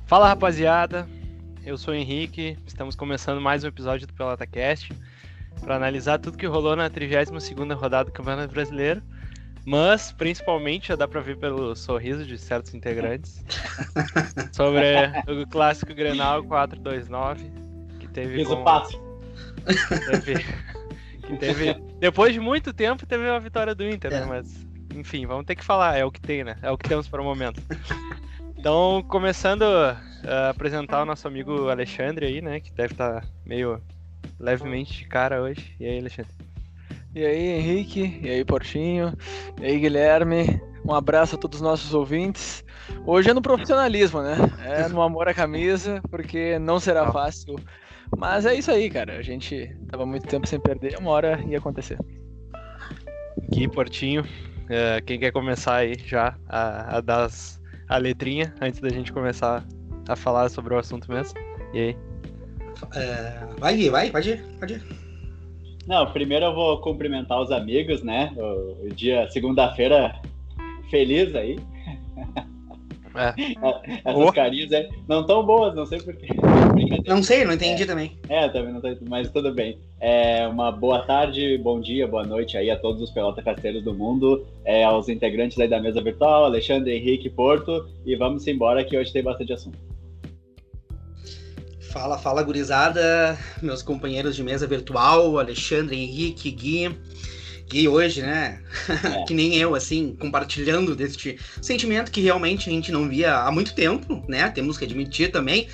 Fala, rapaziada, eu sou o Henrique, estamos começando mais um episódio do PelataCast para analisar tudo que rolou na 32ª rodada do Campeonato Brasileiro, mas principalmente já dá para ver pelo sorriso de certos integrantes sobre o clássico Grenal 429 que teve depois de muito tempo teve a vitória do Inter, né? Mas enfim, vamos ter que falar, é o que tem, né? É o que temos para o momento. Então, começando a apresentar o nosso amigo Alexandre aí, né? Que deve estar meio levemente de cara hoje. E aí, Alexandre? E aí, Henrique? E aí, Portinho? E aí, Guilherme? Um abraço a todos os nossos ouvintes. Hoje é no profissionalismo, né? É no amor à camisa, porque não será fácil. Mas é isso aí, cara. A gente tava muito tempo sem perder, uma hora ia acontecer. Gui, Portinho, quem quer começar aí já a dar a letrinha antes da gente começar a falar sobre o assunto mesmo? E aí? Vai, Gui, pode ir. Não, primeiro eu vou cumprimentar os amigos, né? O dia, segunda-feira, feliz aí. Essas carinhas não tão boas, não sei porquê. Não sei, não entendi também. Também não tô, mas tudo bem. Uma boa tarde, bom dia, boa noite aí a todos os pelotacasteiros do mundo, aos integrantes aí da mesa virtual, Alexandre, Henrique, Porto, e vamos embora que hoje tem bastante assunto. Fala, gurizada, meus companheiros de mesa virtual, Alexandre, Henrique, Gui hoje, né? Que nem eu, assim, compartilhando deste sentimento que realmente a gente não via há muito tempo, né? Temos que admitir também.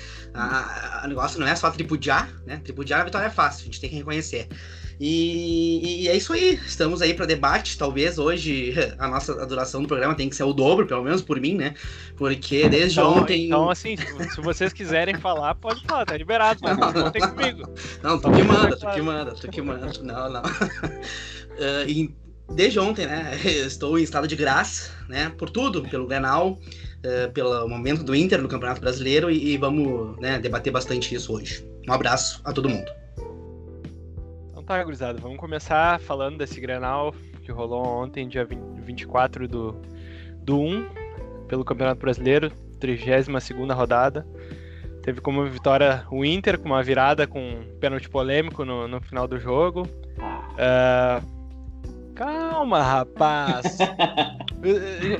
O negócio não é só tripudiar, né? Tripudiar a vitória é fácil, a gente tem que reconhecer. E é isso aí, estamos aí para debate. Talvez hoje a duração do programa tem que ser o dobro, pelo menos por mim, né? Porque desde ontem... Então, assim, se vocês quiserem falar, pode falar, tá liberado, mas não contem comigo. Não, tu que manda. Não. E desde ontem, né, estou em estado de graça, né, por tudo, pelo Grenal, pelo momento do Inter no Campeonato Brasileiro e vamos, né, debater bastante isso hoje. Um abraço a todo mundo. Então tá, gurizada, vamos começar falando desse Grenal que rolou ontem, dia 24 do 1, pelo Campeonato Brasileiro, 32ª rodada. Teve como vitória o Inter, com uma virada com um pênalti polêmico no final do jogo. Calma, rapaz.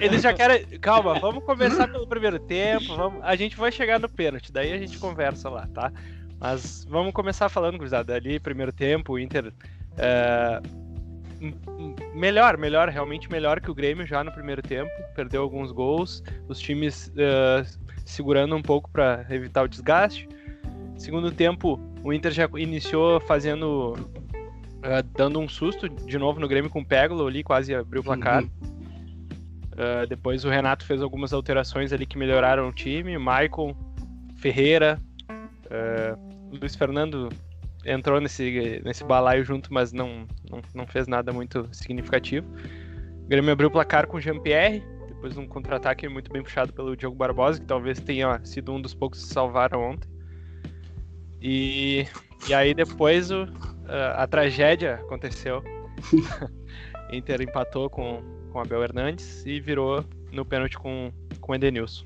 Eles já querem... Calma, vamos começar pelo primeiro tempo. A gente vai chegar no pênalti, daí a gente conversa lá, tá? Mas vamos começar falando, gurizada. Ali, primeiro tempo, o Inter... melhor, realmente melhor que o Grêmio já no primeiro tempo. Perdeu alguns gols. Os times segurando um pouco para evitar o desgaste. Segundo tempo, o Inter já iniciou fazendo... dando um susto de novo no Grêmio com o Peglo ali, quase abriu o placar. Depois o Renato fez algumas alterações ali que melhoraram o time. Maicon, Ferreira, Luiz Fernando entrou nesse balaio junto, mas não fez nada muito significativo. O Grêmio abriu o placar com o Jean-Pierre, depois de um contra-ataque muito bem puxado pelo Diogo Barbosa, que talvez tenha sido um dos poucos que salvaram ontem. E aí depois a tragédia aconteceu. Inter empatou com Abel Hernandes e virou no pênalti com o Edenilson.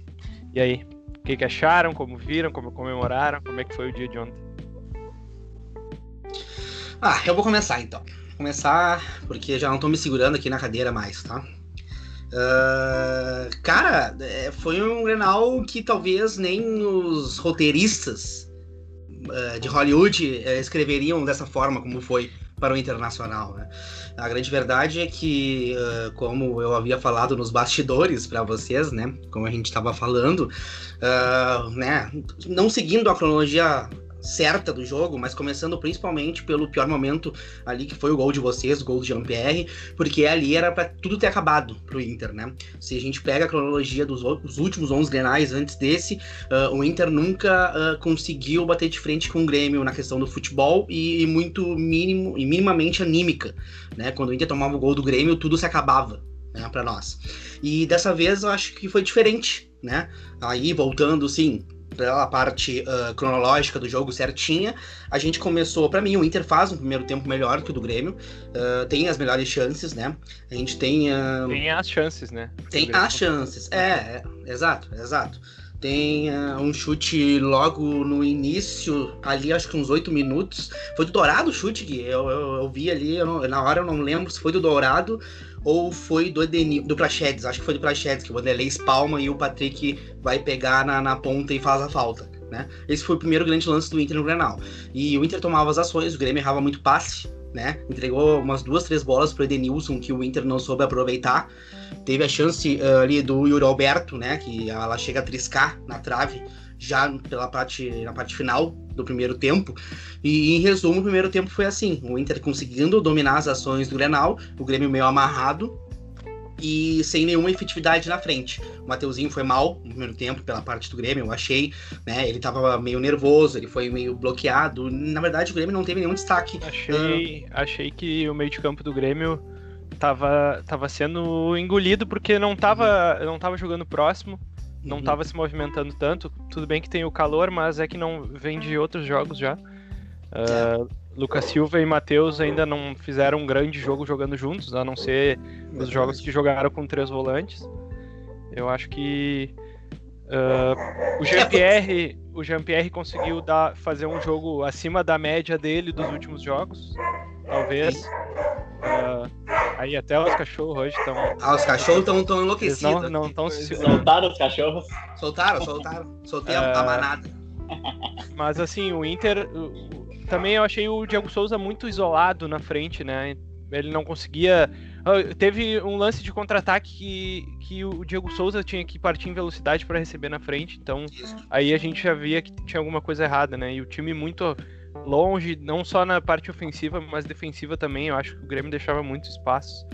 E aí, o que acharam? Como viram? Como comemoraram? Como é que foi o dia de ontem? Eu vou começar então. Porque já não tô me segurando aqui na cadeira mais, tá? Cara, foi um Grenal que talvez nem os roteiristas de Hollywood escreveriam dessa forma como foi para o Internacional, né? A grande verdade é que, como eu havia falado nos bastidores para vocês, né? Como a gente estava falando, né? Não seguindo a cronologia certa do jogo, mas começando principalmente pelo pior momento ali, que foi o gol de vocês, o gol do Jean-Pierre, porque ali era para tudo ter acabado pro Inter, né? Se a gente pega a cronologia dos últimos 11 Grenais antes desse, o Inter nunca conseguiu bater de frente com o Grêmio na questão do futebol e minimamente anímica, né? Quando o Inter tomava o gol do Grêmio, tudo se acabava, né, para nós. E dessa vez eu acho que foi diferente, né? Aí, voltando, sim, pela parte cronológica do jogo certinha, a gente começou, pra mim, o Inter faz um primeiro tempo melhor que o do Grêmio, tem as melhores chances, né? A gente tem... Tem as chances, né? Tem as chances, exato. Tem um chute logo no início, ali acho que uns 8 minutos. Foi do Dourado o chute, Gui? Eu vi ali, na hora eu não lembro se foi do Dourado ou foi do Praxedes. Acho que foi do Praxedes, que o Vanderlei espalma e o Patrick vai pegar na ponta e faz a falta, né? Esse foi o primeiro grande lance do Inter no Grenal. E o Inter tomava as ações, o Grêmio errava muito passe, né? Entregou umas 2, 3 bolas pro Edenilson que o Inter não soube aproveitar. Teve a chance ali do Yuri Alberto, né? Que ela chega a triscar na trave já na parte final do primeiro tempo. E em resumo, o primeiro tempo foi assim: o Inter conseguindo dominar as ações do Grenal, o Grêmio meio amarrado e sem nenhuma efetividade na frente. O Mateuzinho foi mal no primeiro tempo pela parte do Grêmio, eu achei, né? Ele tava meio nervoso, ele foi meio bloqueado. Na verdade, o Grêmio não teve nenhum destaque. Achei que o meio de campo do Grêmio tava sendo engolido porque não tava jogando próximo, não tava se movimentando tanto. Tudo bem que tem o calor, mas é que não vem de outros jogos já. Lucas Silva e Matheus ainda não fizeram um grande jogo jogando juntos, a não ser os jogos que jogaram com 3 volantes. Eu acho que o Jean-Pierre conseguiu fazer um jogo acima da média dele dos últimos jogos, talvez. Aí até os cachorros hoje estão... os cachorros estão enlouquecidos. Não estão se... Soltaram os cachorros? Soltaram. Soltei a manada. Mas assim, o Inter... Também eu achei o Diego Souza muito isolado na frente, né? Ele não conseguia... Teve um lance de contra-ataque que o Diego Souza tinha que partir em velocidade para receber na frente, então aí a gente já via que tinha alguma coisa errada, né? E o time muito longe, não só na parte ofensiva, mas defensiva também. Eu acho que o Grêmio deixava muito espaço.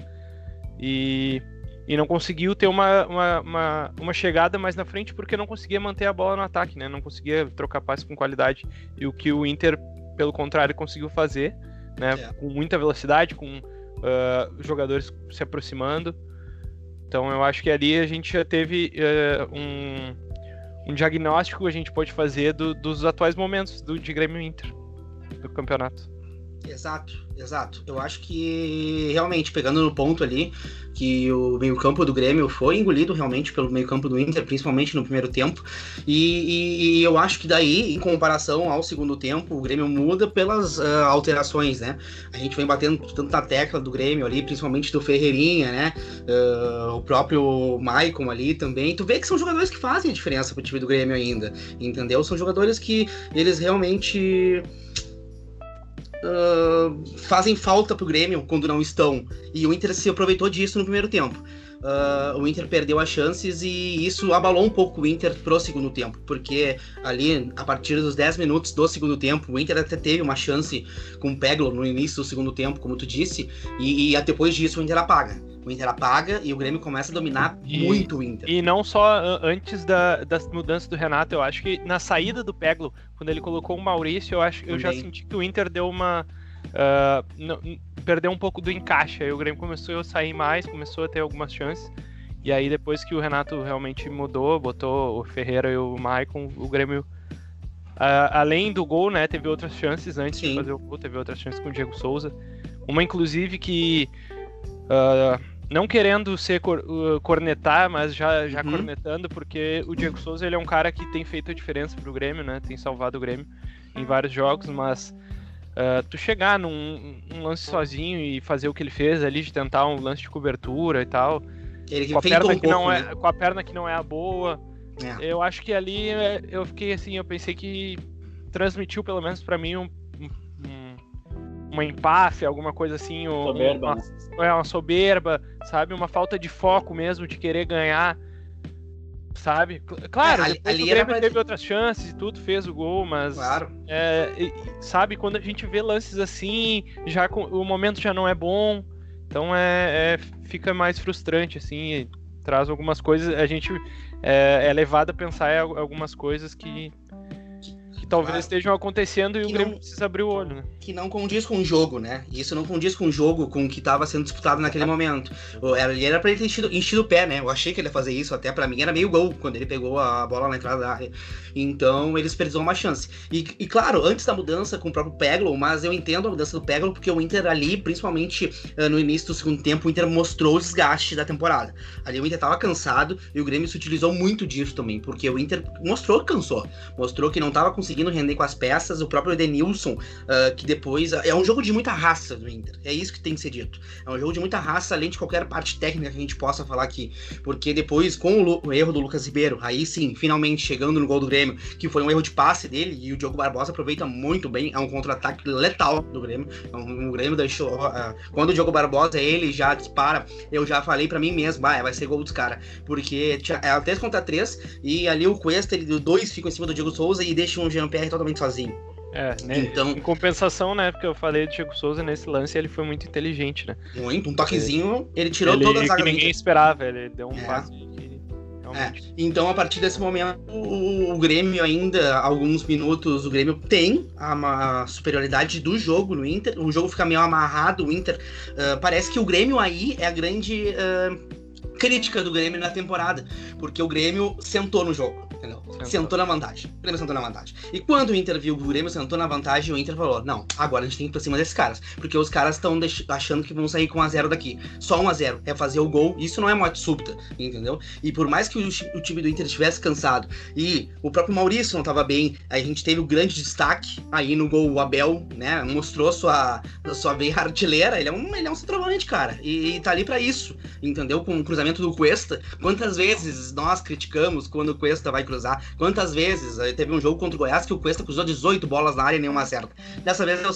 E não conseguiu ter uma chegada mais na frente porque não conseguia manter a bola no ataque, né? Não conseguia trocar passe com qualidade. E o que o Inter, pelo contrário, conseguiu fazer, né? Com muita velocidade, com jogadores se aproximando. Então eu acho que ali a gente já teve um diagnóstico que a gente pode fazer dos atuais momentos de Grêmio Inter do campeonato. Exato. Eu acho que realmente, pegando no ponto ali, que o meio-campo do Grêmio foi engolido realmente pelo meio-campo do Inter, principalmente no primeiro tempo. E eu acho que daí, em comparação ao segundo tempo, o Grêmio muda pelas alterações, né? A gente vem batendo tanto na tecla do Grêmio ali, principalmente do Ferreirinha, né? O próprio Maicon ali também. Tu vê que são jogadores que fazem a diferença pro time do Grêmio ainda, entendeu? São jogadores que eles realmente... fazem falta pro Grêmio quando não estão, e o Inter se aproveitou disso no primeiro tempo. O Inter perdeu as chances e isso abalou um pouco o Inter pro segundo tempo, porque ali, a partir dos 10 minutos do segundo tempo, o Inter até teve uma chance com o Peglo no início do segundo tempo, como tu disse, e depois disso o Inter apaga. O Inter apaga e o Grêmio começa a dominar muito o Inter. E não só antes das mudanças do Renato, eu acho que na saída do Peglo, quando ele colocou o Maurício, eu já senti que o Inter deu perdeu um pouco do encaixe. Aí o Grêmio começou a sair mais, começou a ter algumas chances. E aí depois que o Renato realmente mudou, botou o Ferreira e o Maicon, o Grêmio, além do gol, né, teve outras chances antes de fazer o gol, teve outras chances com o Diego Souza. Uma inclusive que... não querendo ser cornetar, mas já cornetando, porque o Diego Souza ele é um cara que tem feito a diferença pro Grêmio, né? Tem salvado o Grêmio em vários jogos, mas tu chegar num lance sozinho e fazer o que ele fez ali, de tentar um lance de cobertura e tal, com a perna que não é a boa, eu acho que ali eu fiquei assim, eu pensei que transmitiu pelo menos pra mim uma empáfia, alguma coisa assim, uma soberba, sabe? Uma falta de foco mesmo, de querer ganhar, sabe? Claro, depois o Grêmio teve outras chances e tudo, fez o gol, mas... Claro. Sabe, quando a gente vê lances assim, o momento já não é bom, então fica mais frustrante, assim, traz algumas coisas, a gente é levado a pensar em algumas coisas que que talvez estejam acontecendo e o Grêmio precisa abrir o olho, né? Que não condiz com o jogo, né? E isso não condiz com o jogo, com o que estava sendo disputado naquele momento. Era pra ele ter enchido o pé, né? Eu achei que ele ia fazer isso, até pra mim era meio gol, quando ele pegou a bola na entrada da área. Então, eles perderam uma chance. E claro, antes da mudança com o próprio Peglo, mas eu entendo a mudança do Peglo, porque o Inter ali, principalmente no início do segundo tempo, o Inter mostrou o desgaste da temporada. Ali o Inter tava cansado e o Grêmio se utilizou muito disso também, porque o Inter mostrou que cansou. Mostrou que não tava conseguindo render com as peças. O próprio Edenilson, que depois... É um jogo de muita raça do Inter. É isso que tem que ser dito. É um jogo de muita raça, além de qualquer parte técnica que a gente possa falar aqui. Porque depois, com o erro do Lucas Ribeiro, aí sim, finalmente chegando no gol do Grêmio, que foi um erro de passe dele, e o Diogo Barbosa aproveita muito bem. É um contra-ataque letal do Grêmio. O Grêmio deixou... quando o Diogo Barbosa, ele já dispara, eu já falei pra mim mesmo, vai ser gol dos caras. Porque é 3 contra 3, e ali o Cuesta, ele, 2 ficam em cima do Diego Souza e deixam o Jean-Pierre totalmente sozinho. Né? Então, em compensação, né, porque eu falei do Diego Souza nesse lance, ele foi muito inteligente, né? Muito, um toquezinho, ele tirou toda a zaga que ninguém esperava, ele deu um passe que Então, a partir desse momento, o Grêmio ainda, alguns minutos, o Grêmio tem a superioridade do jogo no Inter, o jogo fica meio amarrado, o Inter, parece que o Grêmio aí é a grande crítica do Grêmio na temporada, porque o Grêmio sentou no jogo, entendeu? Sentou na vantagem. O Grêmio sentou na vantagem. E quando o Inter viu que o Grêmio sentou na vantagem, o Inter falou, não, agora a gente tem que ir pra cima desses caras, porque os caras estão achando que vão sair com 1-0 daqui. Só 1-0 é fazer o gol, isso não é morte súbita, entendeu? E por mais que o time do Inter estivesse cansado, e o próprio Maurício não tava bem, a gente teve o grande destaque aí no gol, o Abel, né, mostrou sua veia artilheira, ele é um centroavante, cara, e tá ali pra isso, entendeu? Com o cruzamento do Cuesta, quantas vezes nós criticamos quando o Cuesta vai cruzar, quantas vezes, teve um jogo contra o Goiás que o Cuesta cruzou 18 bolas na área e nenhuma acerta. Dessa vez deu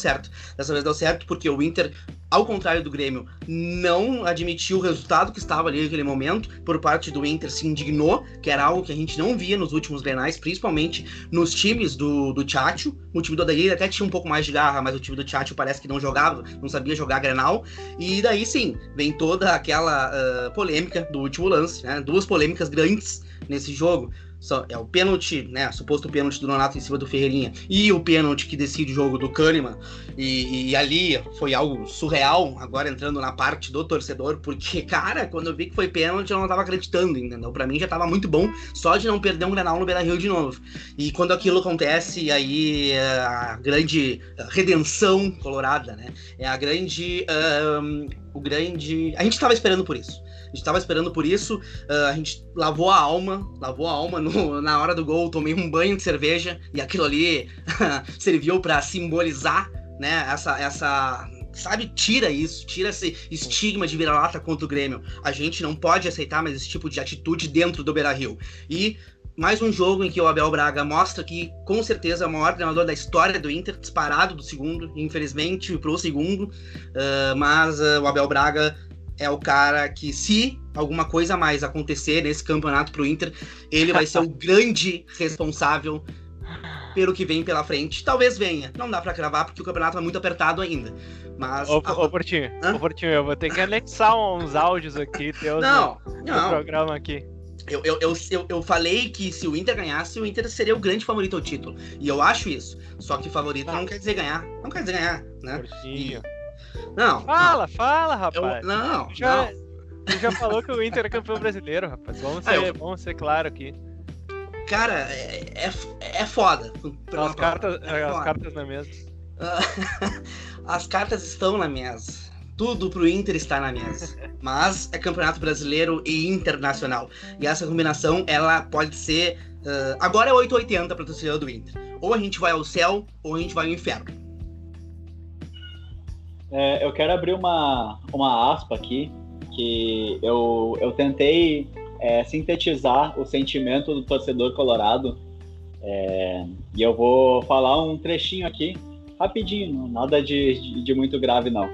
certo porque o Inter, ao contrário do Grêmio, não admitiu o resultado que estava ali naquele momento. Por parte do Inter, se indignou, que era algo que a gente não via nos últimos Grenais, principalmente nos times do Tchatcho. O time do Odair até tinha um pouco mais de garra, mas o time do Tchatcho parece que não jogava, não sabia jogar Grenal. E daí sim, vem toda aquela polêmica do último lance, né? 2 polêmicas grandes nesse jogo. É o pênalti, né? Suposto pênalti do Nonato em cima do Ferreirinha e o pênalti que decide o jogo do Kahneman. E ali foi algo surreal, agora entrando na parte do torcedor, porque, cara, quando eu vi que foi pênalti, eu não tava acreditando, entendeu? Pra mim já tava muito bom só de não perder um Grenal no Beira-Rio de novo. E quando aquilo acontece, aí a grande redenção colorada, né? É a grande... A gente tava esperando por isso. A gente lavou a alma na hora do gol, tomei um banho de cerveja, e aquilo ali serviu pra simbolizar, né, essa sabe, tira esse estigma de vira-lata contra o Grêmio. A gente não pode aceitar mais esse tipo de atitude dentro do Beira-Rio. E mais um jogo em que o Abel Braga mostra que, com certeza, é o maior treinador da história do Inter, disparado do segundo, infelizmente, pro segundo, mas o Abel Braga é o cara que, se alguma coisa a mais acontecer nesse campeonato pro Inter, ele vai ser o grande responsável pelo que vem pela frente. Talvez venha, não dá pra cravar porque o campeonato é muito apertado ainda. Mas... Ô, Portinho, eu vou ter que anexar uns áudios aqui teus no programa aqui. Eu falei que se o Inter ganhasse, o Inter seria o grande favorito ao título. E eu acho isso. Só que favorito não quer dizer ganhar. Não quer dizer ganhar, né? Portinho. Não. Fala, rapaz. Tu já falou que o Inter é campeão brasileiro, rapaz. Vamos ser claro aqui. Cara, é foda. As cartas na mesa. As cartas estão na mesa. Tudo pro Inter está na mesa. Mas é campeonato brasileiro e internacional. E essa combinação, ela pode ser... agora é 880 pra torcida do Inter. Ou a gente vai ao céu, ou a gente vai ao inferno. Eu quero abrir uma aspa aqui, que eu tentei sintetizar o sentimento do torcedor colorado, e eu vou falar um trechinho aqui, rapidinho, nada de muito grave não.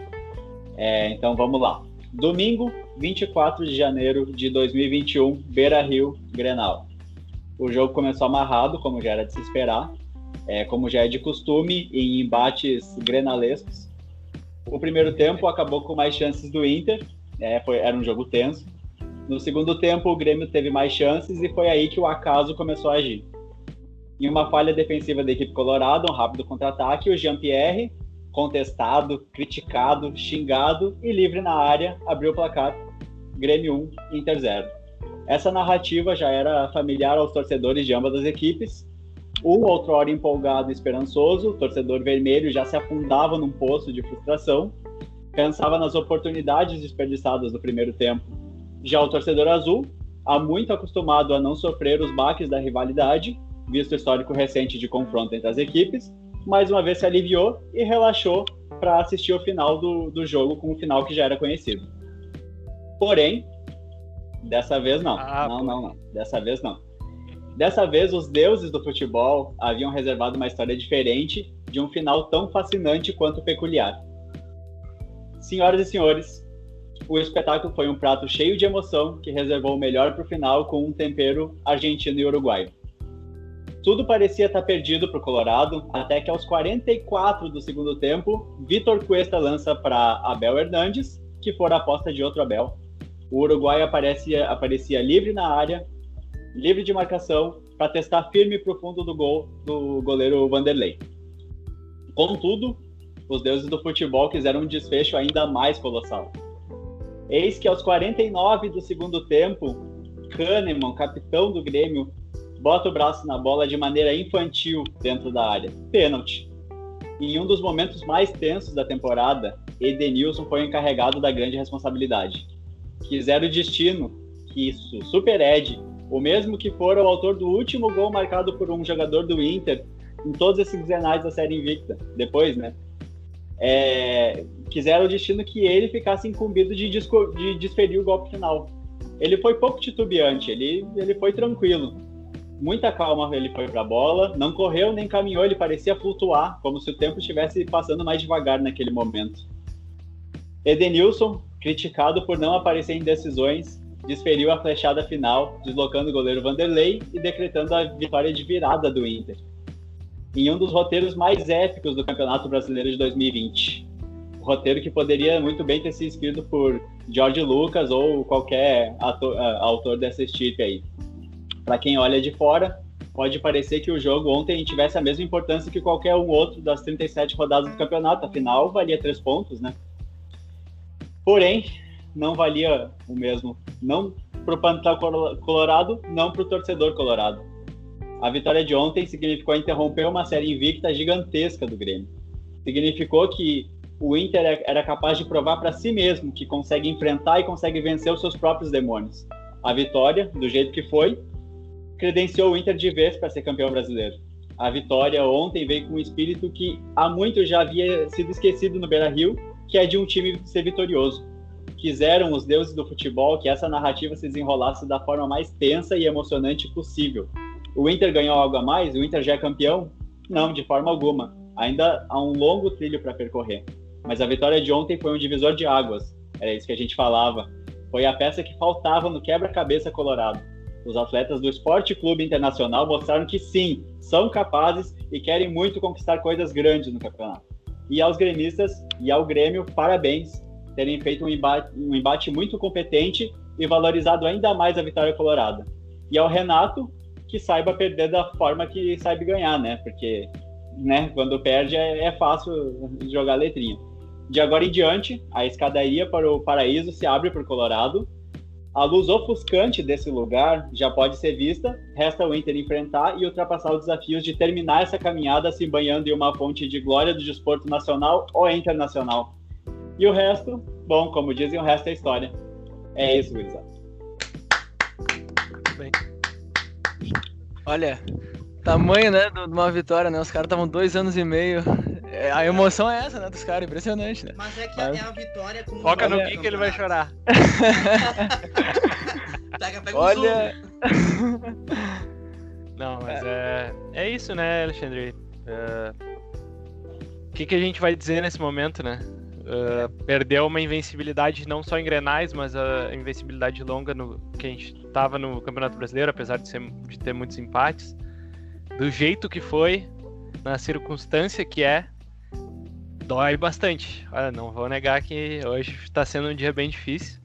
Então vamos lá. Domingo, 24 de janeiro de 2021, Beira-Rio, Grenal. O jogo começou amarrado, como já era de se esperar, como já é de costume em embates grenalescos. O primeiro tempo acabou com mais chances do Inter, era um jogo tenso. No segundo tempo, o Grêmio teve mais chances e foi aí que o acaso começou a agir. Em uma falha defensiva da equipe colorada, um rápido contra-ataque, o Jean-Pierre, contestado, criticado, xingado e livre na área, abriu o placar. Grêmio 1, Inter 0. Essa narrativa já era familiar aos torcedores de ambas as equipes. Outrora empolgado e esperançoso, o torcedor vermelho já se afundava num poço de frustração, pensava nas oportunidades desperdiçadas no primeiro tempo. Já o torcedor azul, há muito acostumado a não sofrer os baques da rivalidade, visto o histórico recente de confronto entre as equipes, mais uma vez se aliviou e relaxou para assistir o final do jogo com o final que já era conhecido. Porém, dessa vez não. Não. Dessa vez não. Dessa vez, os deuses do futebol haviam reservado uma história diferente de um final tão fascinante quanto peculiar. Senhoras e senhores, o espetáculo foi um prato cheio de emoção que reservou o melhor para o final com um tempero argentino e uruguaio. Tudo parecia estar perdido para o Colorado, até que aos 44 do segundo tempo, Vitor Cuesta lança para Abel Hernandes, que fora a aposta de outro Abel. O uruguaio aparecia livre na área, livre de marcação, para testar firme para o fundo do gol do goleiro Vanderlei. Contudo, os deuses do futebol quiseram um desfecho ainda mais colossal. Eis que aos 49 do segundo tempo, Kahneman, capitão do Grêmio, bota o braço na bola de maneira infantil dentro da área. Pênalti. Em um dos momentos mais tensos da temporada, Edenilson foi encarregado da grande responsabilidade. Quiseram o destino que isso, Super Ed, o mesmo que fora o autor do último gol marcado por um jogador do Inter em todos esses 19 da série invicta, depois, né? Quiseram o destino que ele ficasse incumbido de desferir o golpe final. Ele foi pouco titubeante, ele foi tranquilo. Muita calma ele foi para a bola, não correu nem caminhou, ele parecia flutuar, como se o tempo estivesse passando mais devagar naquele momento. Edenilson, criticado por não aparecer em decisões, desferiu a flechada final, deslocando o goleiro Vanderlei e decretando a vitória de virada do Inter. Em um dos roteiros mais épicos do Campeonato Brasileiro de 2020. O roteiro que poderia muito bem ter sido escrito por Jorge Lucas ou qualquer autor dessa estirpe aí. Para quem olha de fora, pode parecer que o jogo ontem tivesse a mesma importância que qualquer um outro das 37 rodadas do campeonato, afinal valia 3 pontos, né? Porém, não valia o mesmo, não para o plantel colorado, não para o torcedor colorado. A vitória de ontem significou interromper uma série invicta gigantesca do Grêmio. Significou que o Inter era capaz de provar para si mesmo que consegue enfrentar e consegue vencer os seus próprios demônios. A vitória, do jeito que foi, credenciou o Inter de vez para ser campeão brasileiro. A vitória ontem veio com um espírito que há muito já havia sido esquecido no Beira-Rio, que é de um time ser vitorioso. Quiseram os deuses do futebol que essa narrativa se desenrolasse da forma mais tensa e emocionante possível. O Inter ganhou algo a mais? O Inter já é campeão? Não, de forma alguma. Ainda há um longo trilho para percorrer. Mas a vitória de ontem foi um divisor de águas. Era isso que a gente falava. Foi a peça que faltava no quebra-cabeça colorado. Os atletas do Esporte Clube Internacional mostraram que sim, são capazes e querem muito conquistar coisas grandes no campeonato. E aos gremistas e ao Grêmio, parabéns, terem feito um embate muito competente e valorizado ainda mais a vitória colorada. E ao Renato, que saiba perder da forma que sabe ganhar, né? Porque, né, quando perde é fácil jogar letrinha. De agora em diante, a escadaria para o paraíso se abre para o Colorado. A luz ofuscante desse lugar já pode ser vista, resta o Inter enfrentar e ultrapassar os desafios de terminar essa caminhada se banhando em uma fonte de glória do desporto nacional ou internacional. E o resto, bom, como dizem, o resto é história. É isso, gurizada. Bem. Olha, tamanho, né, de uma vitória, né? Os caras estavam 2 anos e meio. A emoção é essa, né, dos caras, impressionante, né? Mas é que é a vitória com Foca no que ele vai chorar. Pega Olha. Não, mas é isso, né, Alexandre? O que a gente vai dizer nesse momento, né? Perdeu uma invencibilidade não só em Grenais, mas a invencibilidade longa que a gente tava no Campeonato Brasileiro, apesar de ter muitos empates. Do jeito que foi, na circunstância que dói bastante. Olha, não vou negar que hoje está sendo um dia bem difícil,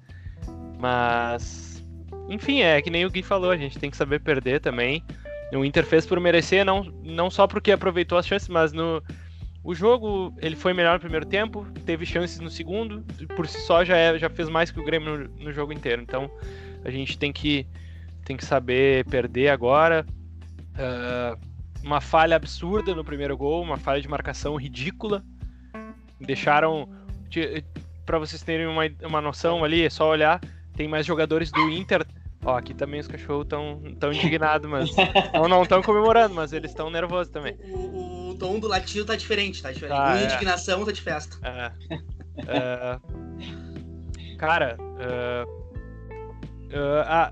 mas enfim, é que nem o Gui falou, a gente tem que saber perder também. O Inter fez por merecer, não só porque aproveitou as chances, mas o jogo ele foi melhor no primeiro tempo, teve chances no segundo, por si só já fez mais que o Grêmio no jogo inteiro. Então a gente tem que saber perder agora. Uma falha absurda no primeiro gol, uma falha de marcação ridícula. Deixaram, para vocês terem uma noção ali, é só olhar, tem mais jogadores do Inter. Ó, aqui também os cachorros tão indignados, mas não estão comemorando, mas eles estão nervosos também. O tom do latido tá diferente. Indignação tá de festa. Cara,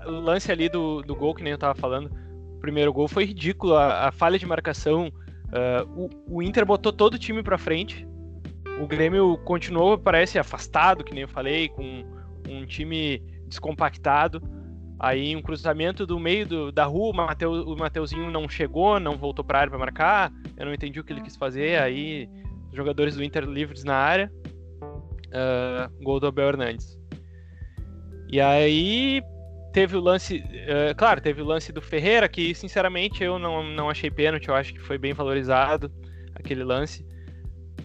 o lance ali do gol, que nem eu tava falando, o primeiro gol foi ridículo, a falha de marcação, o Inter botou todo o time pra frente, o Grêmio continuou, parece, afastado, que nem eu falei, com um time descompactado. Aí um cruzamento do meio da rua, o Mateuzinho não chegou, não voltou pra área pra marcar, eu não entendi o que ele quis fazer, aí os jogadores do Inter livres na área, gol do Abel Hernandes. E aí teve o lance, teve o lance do Ferreira, que sinceramente eu não achei pênalti, eu acho que foi bem valorizado aquele lance.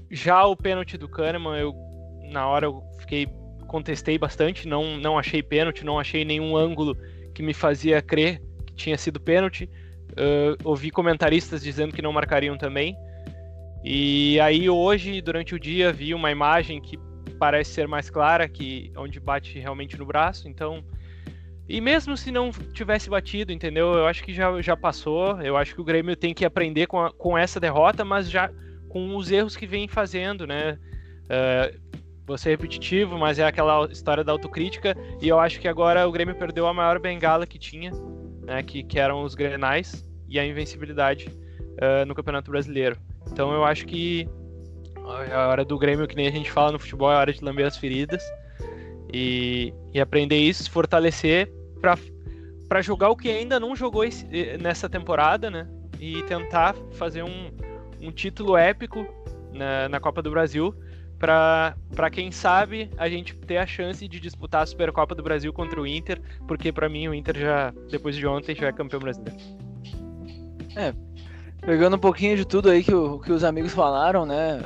Já o pênalti do Kahneman, na hora eu contestei bastante, não achei pênalti, não achei nenhum ângulo que me fazia crer que tinha sido pênalti. Ouvi comentaristas dizendo que não marcariam também. E aí hoje, durante o dia, vi uma imagem que parece ser mais clara, onde bate realmente no braço, então... E mesmo se não tivesse batido, entendeu? Eu acho que já passou, eu acho que o Grêmio tem que aprender com essa derrota, mas já com os erros que vem fazendo, né? Vou ser repetitivo, mas é aquela história da autocrítica, e eu acho que agora o Grêmio perdeu a maior bengala que tinha, né, que eram os Grenais e a invencibilidade no Campeonato Brasileiro. Então eu acho que a hora do Grêmio, que nem a gente fala no futebol, é a hora de lamber as feridas e aprender isso, se fortalecer para jogar o que ainda não jogou nessa temporada, né, e tentar fazer um título épico na Copa do Brasil, para quem sabe a gente ter a chance de disputar a Supercopa do Brasil contra o Inter, porque para mim o Inter já, depois de ontem, já é campeão brasileiro. Pegando um pouquinho de tudo aí que os amigos falaram, né,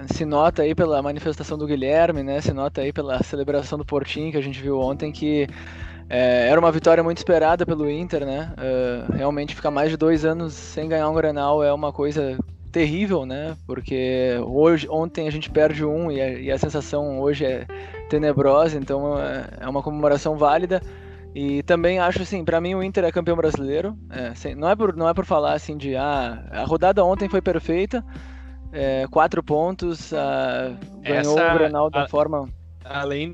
se nota aí pela manifestação do Guilherme, né, se nota aí pela celebração do Portinho que a gente viu ontem, que era uma vitória muito esperada pelo Inter, né, realmente ficar mais de 2 anos sem ganhar um Grenal é uma coisa terrível, né? Porque ontem a gente perde e a sensação hoje é tenebrosa, então é uma comemoração válida. E também acho assim, para mim o Inter é campeão brasileiro. Não é por falar assim de a rodada ontem foi perfeita, 4 pontos, ganhou o Grenal da forma. Além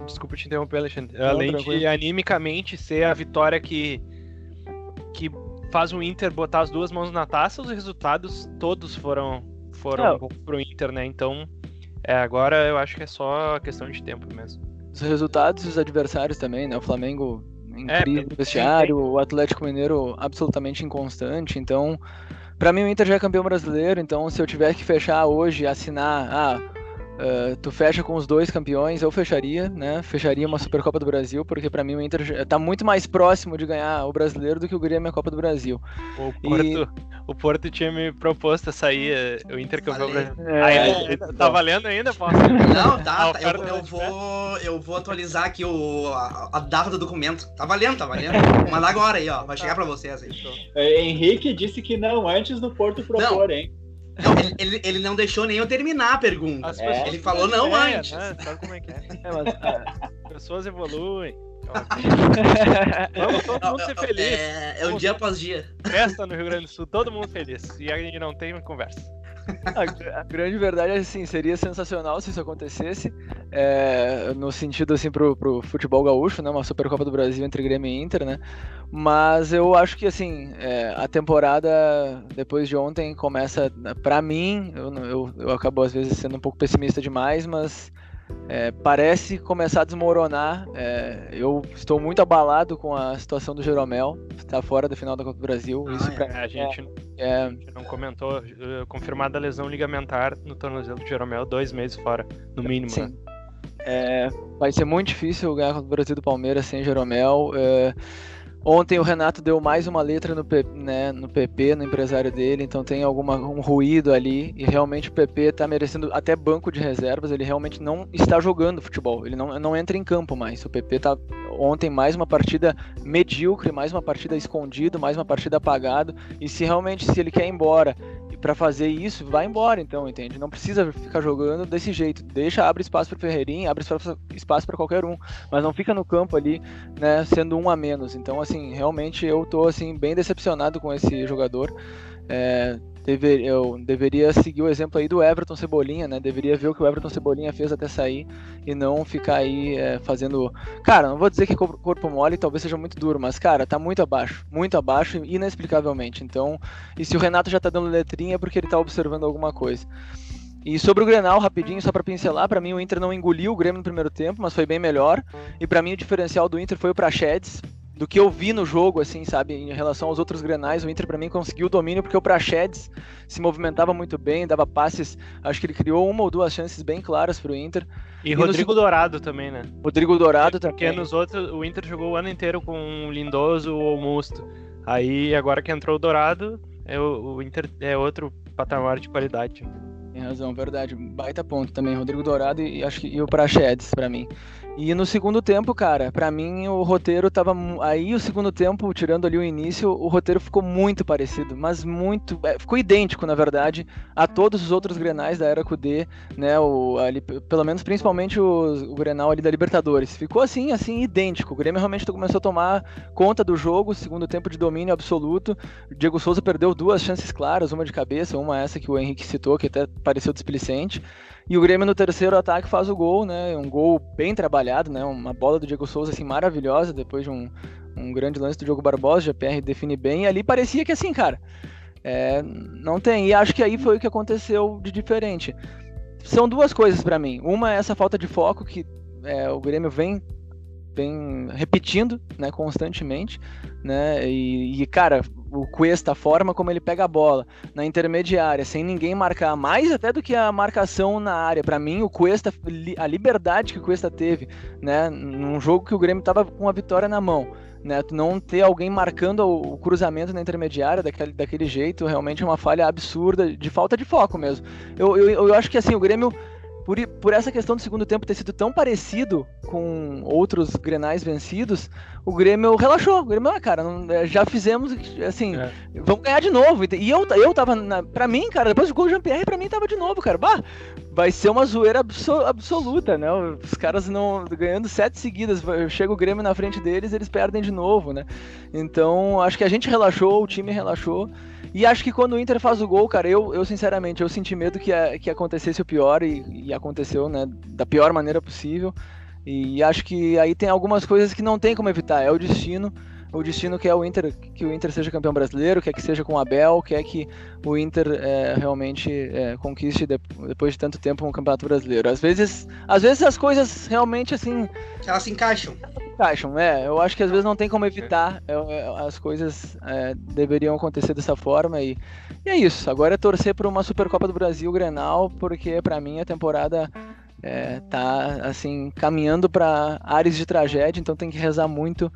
desculpa te interromper, Alexandre. Além de animicamente ser a vitória que faz o Inter botar as 2 mãos na taça, os resultados todos foram um pouco pro Inter, né? Então, agora eu acho que é só questão de tempo mesmo. Os resultados e os adversários também, né? O Flamengo em crise no vestiário, o Atlético Mineiro absolutamente inconstante. Então, pra mim o Inter já é campeão brasileiro, então se eu tiver que fechar hoje, assinar... tu fecha com os 2 campeões, eu fecharia, né? Fecharia uma Supercopa do Brasil, porque pra mim o Inter tá muito mais próximo de ganhar o brasileiro do que o Grêmio a Copa do Brasil. O Porto tinha me proposto a sair, o Inter campeão brasileiro. Tá valendo ainda, Paulo? Não, tá. Eu vou atualizar aqui a data do documento. Tá valendo. Vou mandar agora aí, ó. Vai chegar pra vocês aí. Henrique disse que não antes do Porto propor, hein? Não, ele não deixou nem eu terminar a pergunta. Ele falou não antes. Né? Sabe como é que é? Pessoas evoluem. Vamos todo mundo ser feliz. É um dia após dia. Festa no Rio Grande do Sul, todo mundo feliz. E a gente não tem uma conversa. A grande verdade é assim, seria sensacional se isso acontecesse, no sentido assim pro futebol gaúcho, né, uma Supercopa do Brasil entre Grêmio e Inter, né, mas eu acho que assim, a temporada depois de ontem começa, pra mim, eu acabo às vezes sendo um pouco pessimista demais, mas parece começar a desmoronar. Eu estou muito abalado com a situação do Jeromel, está fora da final da Copa do Brasil. A gente não comentou, confirmada a lesão ligamentar no tornozelo do Jeromel, 2 meses fora, no mínimo. Sim. Né? Vai ser muito difícil ganhar a Copa do Brasil do Palmeiras sem Jeromel. Ontem o Renato deu mais uma letra no PP, no empresário dele, então tem um ruído ali, e realmente o PP está merecendo até banco de reservas, ele realmente não está jogando futebol, ele não entra em campo mais. O PP tá ontem mais uma partida medíocre, mais uma partida escondido, mais uma partida apagado, e se ele quer ir embora para fazer isso, vai embora então, entende? Não precisa ficar jogando desse jeito, abre espaço para o Ferreirinha, abre espaço para qualquer um, mas não fica no campo ali, né, sendo um a menos. Então, assim, realmente eu tô assim bem decepcionado com esse jogador. Eu deveria seguir o exemplo aí do Everton Cebolinha, né? Deveria ver o que o Everton Cebolinha fez até sair e não ficar aí fazendo... Cara, não vou dizer que corpo mole talvez seja muito duro, mas, cara, tá muito abaixo, inexplicavelmente. Então, e se o Renato já tá dando letrinha é porque ele tá observando alguma coisa. E sobre o Grenal, rapidinho, só para pincelar, para mim o Inter não engoliu o Grêmio no primeiro tempo, mas foi bem melhor. E para mim o diferencial do Inter foi o Praxedes. Do que eu vi no jogo, assim, sabe, em relação aos outros Grenais, o Inter para mim conseguiu o domínio porque o Praxedes se movimentava muito bem, dava passes, acho que ele criou uma ou duas chances bem claras pro Inter. E Rodrigo Dourado também, né? Rodrigo Dourado também. Porque nos outros, o Inter jogou o ano inteiro com o Lindoso ou Musto. Aí, agora que entrou o Dourado, o Inter é outro patamar de qualidade. Tem razão, verdade. Baita ponto também, Rodrigo Dourado e o Praxedes pra mim. E no segundo tempo, cara, pra mim o roteiro tava... Aí o segundo tempo, tirando ali o início, o roteiro ficou muito parecido, mas muito... ficou idêntico, na verdade, a todos os outros Grenais da era Kudê, né, ali, pelo menos principalmente o Grenal ali da Libertadores. Ficou assim, idêntico. O Grêmio realmente começou a tomar conta do jogo, segundo tempo de domínio absoluto. O Diego Souza perdeu duas chances claras, uma de cabeça, uma essa que o Henrique citou, que até pareceu displicente. E o Grêmio no terceiro ataque faz o gol, né? Um gol bem trabalhado, né? Uma bola do Diego Souza assim maravilhosa, depois de um grande lance do Diogo Barbosa, o GPR define bem, e ali parecia que assim, cara, não tem. E acho que aí foi o que aconteceu de diferente. São duas coisas pra mim. Uma é essa falta de foco que o Grêmio vem repetindo, né, constantemente, né, e cara, o Cuesta, a forma como ele pega a bola na intermediária, sem ninguém marcar, mais até do que a marcação na área, pra mim o Cuesta, a liberdade que o Cuesta teve, né, num jogo que o Grêmio tava com a vitória na mão, né, não ter alguém marcando o cruzamento na intermediária daquele jeito, realmente é uma falha absurda, de falta de foco mesmo. Eu acho que assim, o Grêmio, por essa questão do segundo tempo ter sido tão parecido com outros Grenais vencidos, o Grêmio relaxou. O Grêmio, cara, já fizemos, assim, vamos ganhar de novo. E eu tava, pra mim, cara, depois do gol do Jean-Pierre, pra mim tava de novo, cara. Vai ser uma zoeira absoluta, né? Os caras não ganhando 7 seguidas, chega o Grêmio na frente deles, eles perdem de novo, né? Então, acho que a gente relaxou, o time relaxou. E acho que quando o Inter faz o gol, cara, eu sinceramente, eu senti medo que acontecesse o pior e aconteceu, né, da pior maneira possível. E acho que aí tem algumas coisas que não tem como evitar, é o destino quer que o Inter seja campeão brasileiro, quer que seja com o Abel, quer que o Inter realmente conquiste depois de tanto tempo um campeonato brasileiro. Às vezes as coisas realmente assim... Elas se encaixam. Eu acho que às vezes não tem como evitar, as coisas deveriam acontecer dessa forma e é isso. Agora é torcer por uma Supercopa do Brasil, Grenal, porque pra mim a temporada tá assim, caminhando pra áreas de tragédia, então tem que rezar muito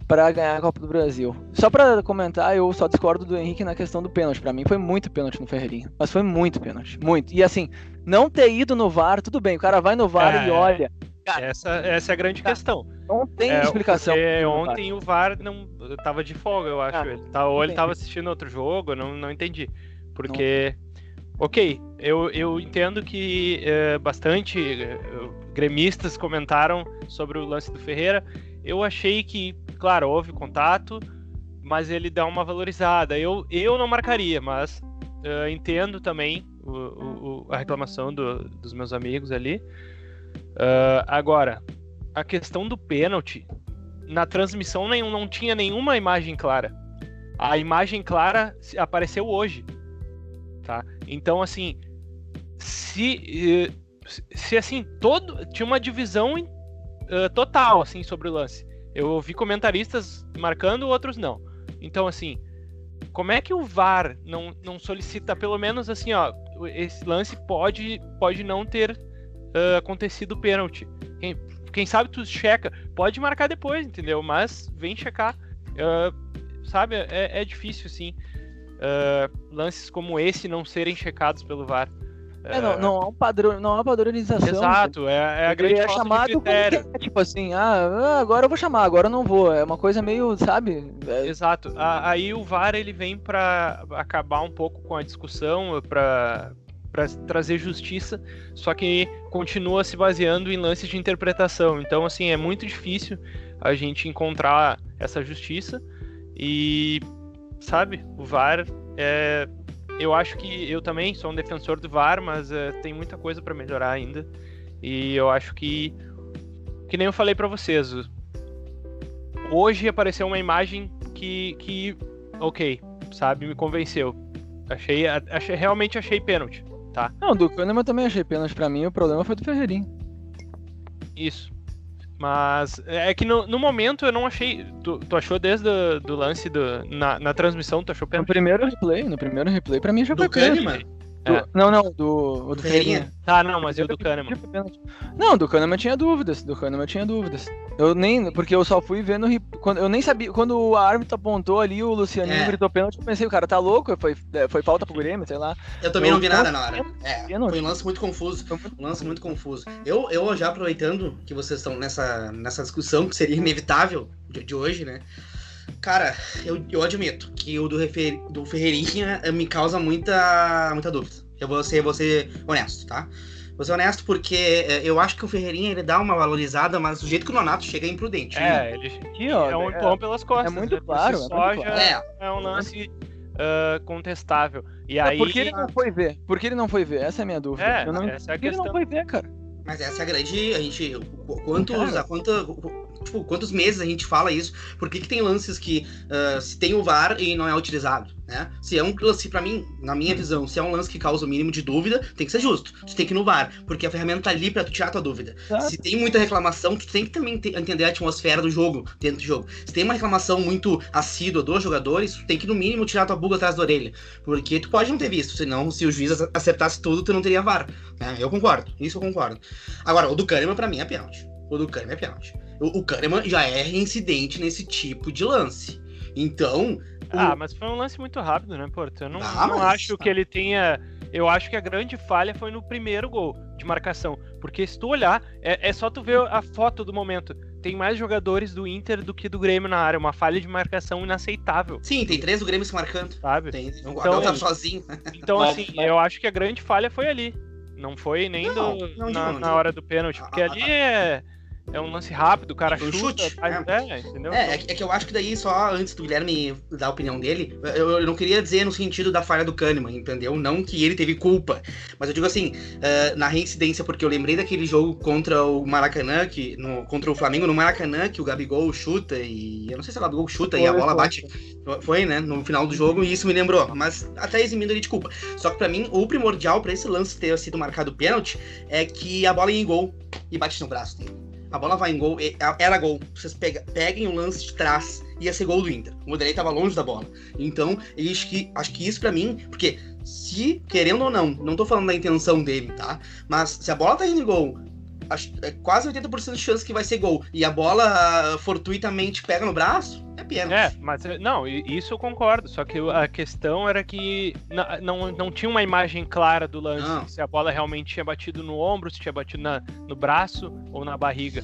para ganhar a Copa do Brasil. Só para comentar, eu só discordo do Henrique na questão do pênalti. Para mim foi muito pênalti no Ferreirinha, mas foi muito pênalti, muito. E assim, não ter ido no VAR, tudo bem, o cara vai no VAR e olha. Cara, essa é a grande questão. Não tem explicação. Porque ontem o VAR não tava de folga, eu acho. Ele tava assistindo outro jogo, não entendi. Porque, ok, eu entendo que bastante gremistas comentaram sobre o lance do Ferreira. Eu achei que, claro, houve contato, mas ele dá uma valorizada. Eu não marcaria, mas entendo também a reclamação dos meus amigos ali. Agora, a questão do pênalti, na transmissão não tinha nenhuma imagem clara. A imagem clara apareceu hoje, tá? Então, assim, se assim, tinha uma divisão total, assim, sobre o lance. Eu ouvi comentaristas marcando, outros não. Então, assim, como é que o VAR não solicita, pelo menos assim, ó, esse lance pode não ter acontecido pênalti. Quem sabe tu checa, pode marcar depois, entendeu? Mas vem checar. sabe, é difícil, sim, lances como esse não serem checados pelo VAR. Não há um padrão, não há padronização. Exato, é a grande falta chamado de critério. Tipo assim, agora eu vou chamar, agora eu não vou. É uma coisa meio, sabe? Exato. Aí o VAR ele vem para acabar um pouco com a discussão, para trazer justiça, só que continua se baseando em lances de interpretação. Então, assim, é muito difícil a gente encontrar essa justiça e, sabe, o VAR eu acho que eu também sou um defensor do VAR, mas tem muita coisa para melhorar ainda. E eu acho que nem eu falei para vocês, hoje apareceu uma imagem que ok, sabe, me convenceu. Realmente achei pênalti, tá? Não, do Kahneman eu também achei pênalti. Pra mim o problema foi do Ferreirinha. Isso. Mas é que no momento eu não achei. Tu achou desde do lance na transmissão, tu achou pênalti? No primeiro replay pra mim já foi pênalti. Kahneman? Não, do Ferreirinha. Tá, não, mas e o do Kahneman? Não, do Kahneman tinha dúvidas. Porque eu só fui ver no eu nem sabia, quando o árbitro apontou ali, o Lucianinho gritou pênalti, eu pensei, o cara tá louco, foi falta pro Grêmio, sei lá. Eu também não vi nada na hora. Foi um lance muito confuso. Eu já aproveitando que vocês estão nessa discussão, que seria inevitável de hoje, né? Cara, eu admito que o do Ferreirinha me causa muita dúvida. Eu vou ser honesto, tá? Vou ser honesto porque eu acho que o Ferreirinha ele dá uma valorizada, mas do jeito que o Nonato chega é imprudente. Ele é um empurrão pelas costas. É muito claro. É um lance contestável. E aí... Por que ele não foi ver? Por que ele não foi ver? Essa é a minha dúvida. Essa é a questão. Ele não foi ver, cara. Mas essa é a grande... Quantos meses a gente fala isso? Por que tem lances que se tem o VAR e não é utilizado, né? Se é um lance, pra mim, na minha visão, se é um lance que causa o mínimo de dúvida, tem que ser justo. Tu tem que ir no VAR, porque a ferramenta tá ali pra tu tirar a tua dúvida. Se tem muita reclamação, tu tem que também entender a atmosfera do jogo, dentro do jogo. Se tem uma reclamação muito assídua dos jogadores, tu tem que, no mínimo, tirar a tua buga atrás da orelha. Porque tu pode não ter visto, senão, se o juiz acertasse tudo, tu não teria VAR. Né? Eu concordo, isso eu concordo. Agora, o do Kahneman, pra mim, é pênalti. O Kahneman já é reincidente nesse tipo de lance. Então... mas foi um lance muito rápido, né, Porto? Eu não acho que ele tenha... Eu acho que a grande falha foi no primeiro gol de marcação. Porque se tu olhar, é só tu ver a foto do momento. Tem mais jogadores do Inter do que do Grêmio na área. Uma falha de marcação inaceitável. Sim, tem 3 do Grêmio se marcando. Sabe? O Guardão tava sozinho. Então, assim, eu acho que a grande falha foi ali. Não foi nem na hora do pênalti. Porque ali é um lance rápido, o cara chuta. Entendeu? É que eu acho que daí, só antes do Guilherme dar a opinião dele, eu não queria dizer no sentido da falha do Kahneman, entendeu? Não que ele teve culpa. Mas eu digo assim, na reincidência, porque eu lembrei daquele jogo contra o Maracanã, contra o Flamengo no Maracanã, que o Gabigol chuta e... Eu não sei se o Gabigol chuta e a bola bate... Foi, né? No final do jogo, e isso me lembrou. Mas até eximindo ele de culpa. Só que pra mim, o primordial pra esse lance ter sido marcado pênalti é que a bola ia em gol e bate no braço dele. A bola vai em gol, era gol. Vocês peguem o lance de trás, ia ser gol do Inter. O Vanderlei tava longe da bola. Então, acho que isso pra mim, porque se, querendo ou não tô falando da intenção dele, tá? Mas se a bola tá indo em gol, é quase 80% de chance que vai ser gol, e a bola fortuitamente pega no braço, é pênalti. Mas não, isso eu concordo, só que a questão era que não tinha uma imagem clara do lance, se a bola realmente tinha batido no ombro, se tinha batido no braço ou na barriga,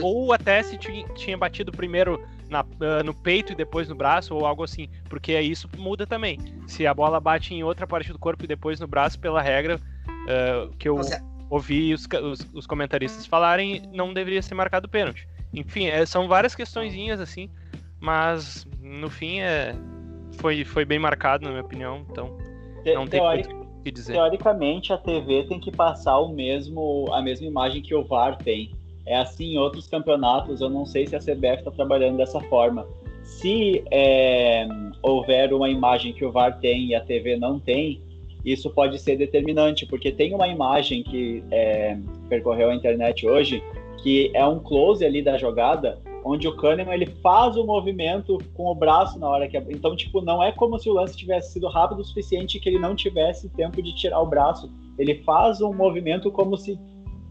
ou até se tinha batido primeiro no peito e depois no braço, ou algo assim, porque isso muda também. Se a bola bate em outra parte do corpo e depois no braço, pela regra que eu ouvi os comentaristas falarem, não deveria ser marcado pênalti. Enfim, são várias questõezinhas assim, mas no fim foi bem marcado, na minha opinião, então não tem muito o que dizer. Teoricamente, a TV tem que passar a mesma imagem que o VAR tem. É assim em outros campeonatos, eu não sei se a CBF está trabalhando dessa forma. Se houver uma imagem que o VAR tem e a TV não tem, isso pode ser determinante, porque tem uma imagem que percorreu a internet hoje, que é um close ali da jogada, onde o Kahneman ele faz o movimento com o braço na hora que... Então, tipo, não é como se o lance tivesse sido rápido o suficiente que ele não tivesse tempo de tirar o braço. Ele faz um movimento como se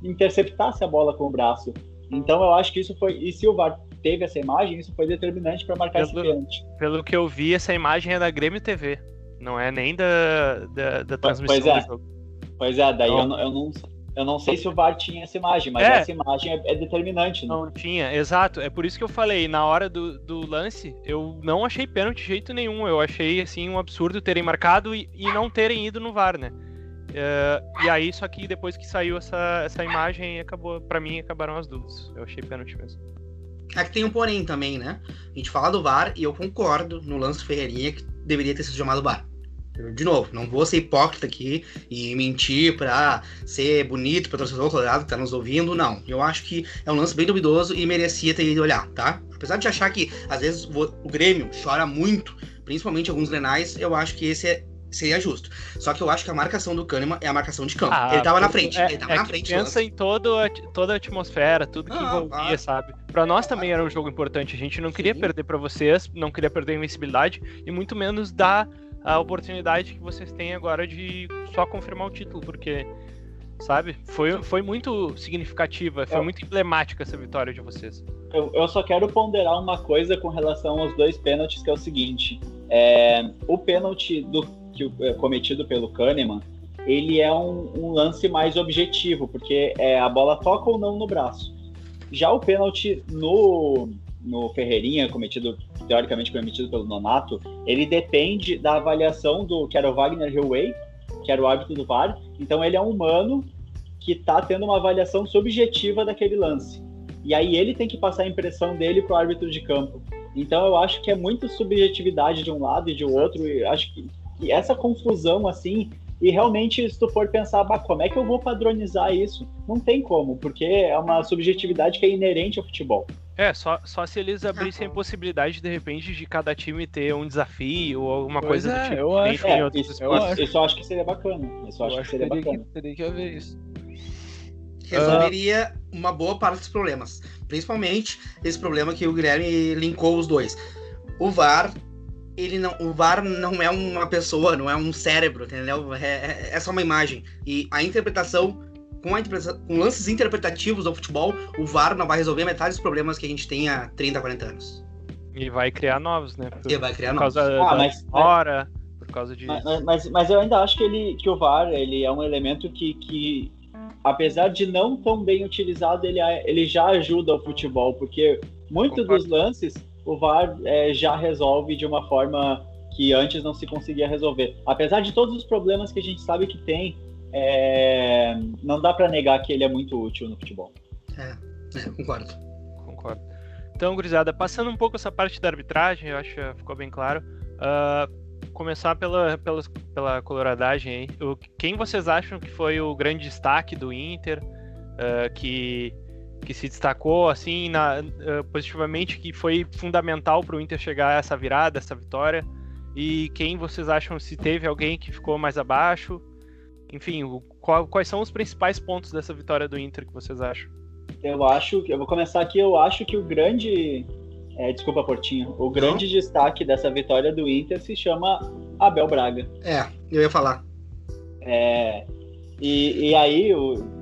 interceptasse a bola com o braço. Então, eu acho que isso foi... E se o VAR teve essa imagem, isso foi determinante para marcar esse pênalti. Pelo que eu vi, essa imagem é da Grêmio TV, não é nem da transmissão do jogo. Pois é, daí eu não sei se o VAR tinha essa imagem, mas essa imagem é determinante. Né? Não tinha, exato. É por isso que eu falei, na hora do lance, eu não achei pênalti de jeito nenhum. Eu achei, assim, um absurdo terem marcado e não terem ido no VAR, né? E aí, só que depois que saiu essa imagem, pra mim, acabaram as dúvidas. Eu achei pênalti mesmo. É que tem um porém também, né? A gente fala do VAR e eu concordo no lance do Ferreirinha que deveria ter sido chamado VAR. De novo, não vou ser hipócrita aqui e mentir pra ser bonito pro torcedor colorado que tá nos ouvindo, não. Eu acho que é um lance bem duvidoso e merecia ter ido olhar, tá? Apesar de achar que, às vezes, o Grêmio chora muito, principalmente alguns grenais, eu acho que esse seria justo. Só que eu acho que a marcação do Kahneman é a marcação de campo. Ele tava na frente. Ele tava na frente. Pensa em toda a atmosfera, tudo que envolvia, sabe? Pra nós também era um jogo importante. A gente não queria perder pra vocês, não queria perder a invencibilidade e muito menos dar a oportunidade que vocês têm agora de só confirmar o título, porque, sabe, foi muito significativa, foi muito emblemática essa vitória de vocês. Eu só quero ponderar uma coisa com relação aos dois pênaltis, que é o seguinte, o pênalti cometido pelo Kahneman, ele é um lance mais objetivo, porque a bola toca ou não no braço. Já o pênalti no Ferreirinha, teoricamente cometido pelo Nonato, ele depende da avaliação que era o Wagner Hillway, que era o árbitro do VAR. Então ele é um humano que está tendo uma avaliação subjetiva daquele lance. E aí ele tem que passar a impressão dele pro árbitro de campo. Então eu acho que é muito subjetividade de um lado e de outro, e acho que essa confusão, assim, e realmente, se tu for pensar, como é que eu vou padronizar isso? Não tem como, porque é uma subjetividade que é inerente ao futebol. Só se eles abrissem a possibilidade, de repente, de cada time ter um desafio ou alguma coisa do tipo. Eu acho. Isso eu acho que seria bacana. Teria que haver isso. Resolveria uma boa parte dos problemas. Principalmente esse problema que o Guilherme linkou os dois. O VAR não é uma pessoa, não é um cérebro, entendeu? É só uma imagem. E a interpretação, com lances interpretativos do futebol, o VAR não vai resolver metade dos problemas que a gente tem há 30, 40 anos. E vai criar novos, né? Por causa disso. Mas eu ainda acho que o VAR ele é um elemento que apesar de não tão bem utilizado, ele já ajuda o futebol, porque muitos dos lances o VAR já resolve de uma forma que antes não se conseguia resolver. Apesar de todos os problemas que a gente sabe que tem, não dá para negar que ele é muito útil no futebol. Concordo. Então, gurizada, passando um pouco essa parte da arbitragem, eu acho que ficou bem claro. Começar pela coloradagem aí. Quem vocês acham que foi o grande destaque do Inter, que se destacou assim positivamente, que foi fundamental para o Inter chegar a essa virada, essa vitória? E quem vocês acham, se teve alguém que ficou mais abaixo? Enfim, quais são os principais pontos dessa vitória do Inter que vocês acham? Eu vou começar aqui, eu acho que o grande... desculpa, Portinho. O grande destaque dessa vitória do Inter se chama Abel Braga. Eu ia falar. E aí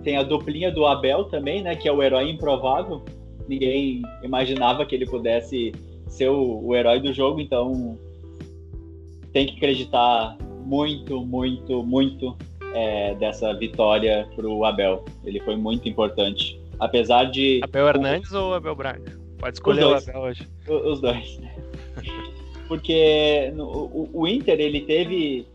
tem a duplinha do Abel também, né? Que é o herói improvável. Ninguém imaginava que ele pudesse ser o herói do jogo, então tem que acreditar muito, muito, muito dessa vitória pro Abel. Ele foi muito importante. Apesar de... Abel Hernandes ou Abel Braga? Pode escolher o Abel hoje. Os dois. Porque o Inter, ele teve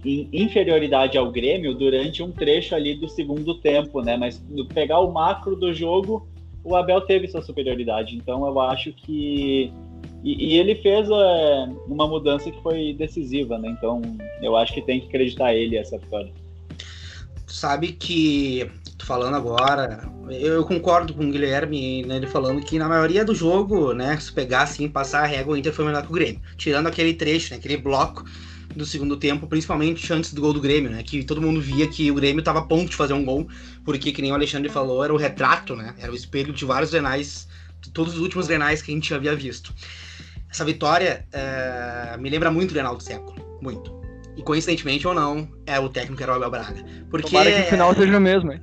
inferioridade ao Grêmio durante um trecho ali do segundo tempo, né? Mas pegar o macro do jogo, o Abel teve sua superioridade. Então eu acho que... E ele fez uma mudança que foi decisiva, né? Então eu acho que tem que acreditar ele essa vitória. Sabe que... falando agora, eu concordo com o Guilherme, né, ele falando que na maioria do jogo, né, se pegar assim, passar a régua, o Inter foi melhor que o Grêmio, tirando aquele trecho, né, aquele bloco do segundo tempo, principalmente antes do gol do Grêmio, né, que todo mundo via que o Grêmio estava a ponto de fazer um gol, porque, que nem o Alexandre falou, era o retrato, né, era o espelho de vários Grenais, de todos os últimos Grenais que a gente havia visto. Essa vitória me lembra muito o Grenal do século, muito. E coincidentemente ou não, o técnico era o Abel Braga. Porque... Tomara que o final seja o mesmo, hein?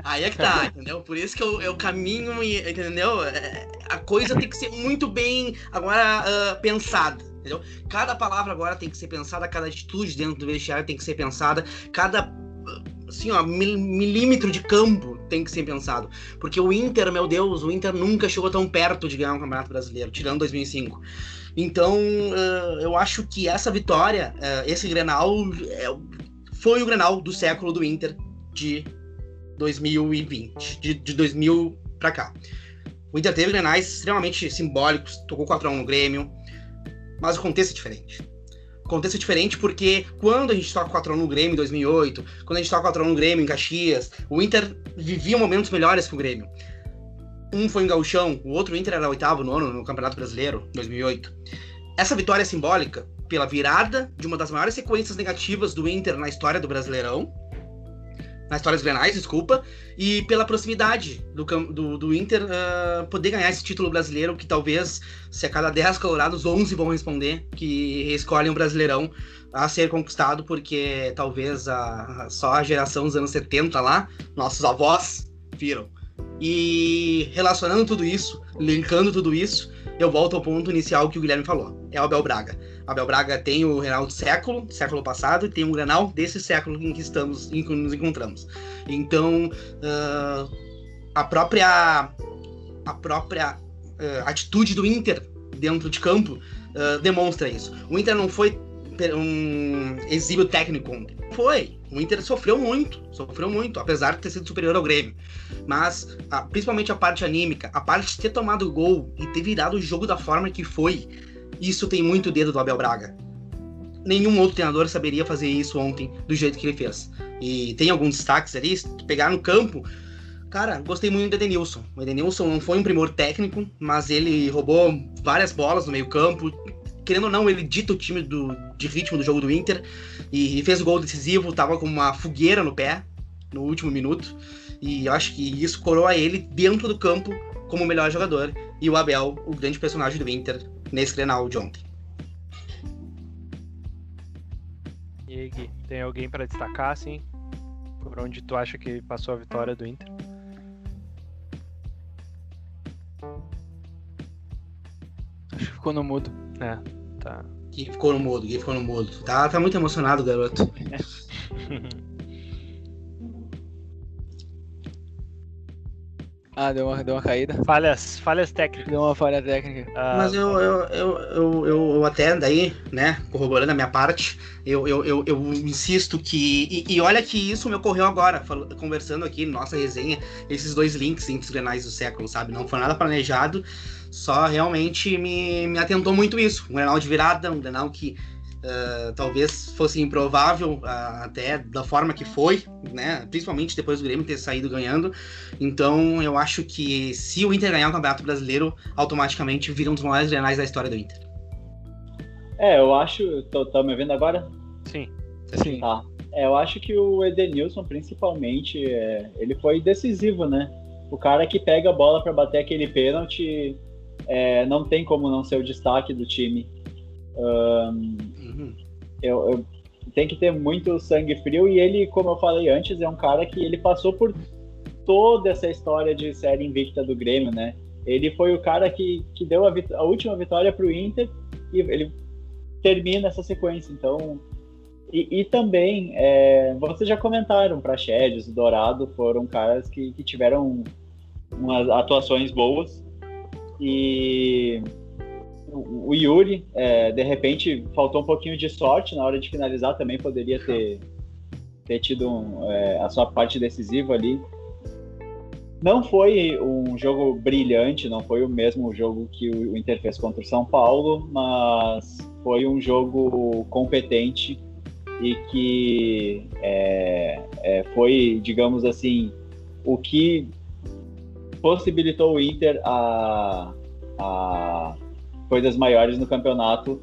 Aí é que tá, entendeu? Por isso que eu caminho, entendeu? A coisa tem que ser muito bem agora pensada, entendeu? Cada palavra agora tem que ser pensada, cada atitude dentro do vestiário tem que ser pensada, cada assim, ó, milímetro de campo tem que ser pensado. Porque o Inter, meu Deus, o Inter nunca chegou tão perto de ganhar um Campeonato Brasileiro, tirando 2005. Então, eu acho que essa vitória, esse Grenal, foi o Grenal do século do Inter de 2020, de 2000 pra cá. O Inter teve Grenais extremamente simbólicos, tocou 4x1 no Grêmio, mas o contexto é diferente. O contexto é diferente porque quando a gente toca 4x1 no Grêmio em 2008, quando a gente toca 4x1 no Grêmio em Caxias, o Inter vivia momentos melhores que o Grêmio. Um foi em Gauchão, o outro Inter era 8º, 9º no Campeonato Brasileiro, 2008. Essa vitória é simbólica pela virada de uma das maiores sequências negativas do Inter na história do Brasileirão, na história dos Grenais, desculpa, e pela proximidade do Inter poder ganhar esse título brasileiro, que talvez, se a cada 10 colorados, 11 vão responder que escolhem o Brasileirão a ser conquistado, porque talvez só a geração dos anos 70 lá, nossos avós, viram. E relacionando tudo isso, linkando tudo isso, eu volto ao ponto inicial que o Guilherme falou. É o Abel Braga. O Abel Braga tem o Grenal do século passado, e tem um Grenal desse século em que nos encontramos. Então, a própria atitude do Inter dentro de campo demonstra isso. O Inter não foi um exímio técnico ontem. O Inter sofreu muito, apesar de ter sido superior ao Grêmio. Mas, principalmente a parte anímica, a parte de ter tomado o gol e ter virado o jogo da forma que foi, isso tem muito dedo do Abel Braga. Nenhum outro treinador saberia fazer isso ontem do jeito que ele fez. E tem alguns destaques ali, se tu pegar no campo, cara, gostei muito do Edenilson. O Edenilson não foi um primor técnico, mas ele roubou várias bolas no meio campo. Querendo ou não, ele dita o time de ritmo do jogo do Inter e fez o gol decisivo, tava com uma fogueira no pé no último minuto, e eu acho que isso coroa ele dentro do campo como o melhor jogador, e o Abel, o grande personagem do Inter nesse Grenal de ontem. E aí, Gui, tem alguém para destacar, assim, por onde tu acha que passou a vitória do Inter? Acho que ficou no mudo. Tá. Gui ficou no mudo. Tá muito emocionado, garoto. Deu uma caída. Falhas técnicas. Deu uma falha técnica. Mas eu até daí, né, corroborando a minha parte, eu insisto que... E olha que isso me ocorreu agora, conversando aqui, nossa resenha, esses dois links entre os Grenais do século, sabe? Não foi nada planejado, só realmente me atentou muito isso. Um Grenal de virada, um Grenal que talvez fosse improvável até da forma que foi, né? Principalmente depois do Grêmio ter saído ganhando. Então eu acho que se o Inter ganhar o Campeonato Brasileiro, automaticamente vira um dos maiores Grenais da história do Inter. Eu acho... Tá me vendo agora? Sim. Tá. Eu acho que o Edenilson, principalmente, ele foi decisivo, né? O cara que pega a bola para bater aquele pênalti, não tem como não ser o destaque do time. Eu tem que ter muito sangue frio, e ele, como eu falei antes, é um cara que ele passou por toda essa história de série invicta do Grêmio, né? Ele foi o cara que deu a última vitória pro Inter, e ele termina essa sequência. Então, e também vocês já comentaram, Praxedes, o Dourado foram caras que tiveram umas atuações boas, e o Yuri, de repente, faltou um pouquinho de sorte na hora de finalizar, também poderia ter tido a sua parte decisiva ali. Não foi um jogo brilhante, não foi o mesmo jogo que o Inter fez contra o São Paulo, mas foi um jogo competente e que foi, digamos assim, o que possibilitou o Inter a coisas maiores no campeonato.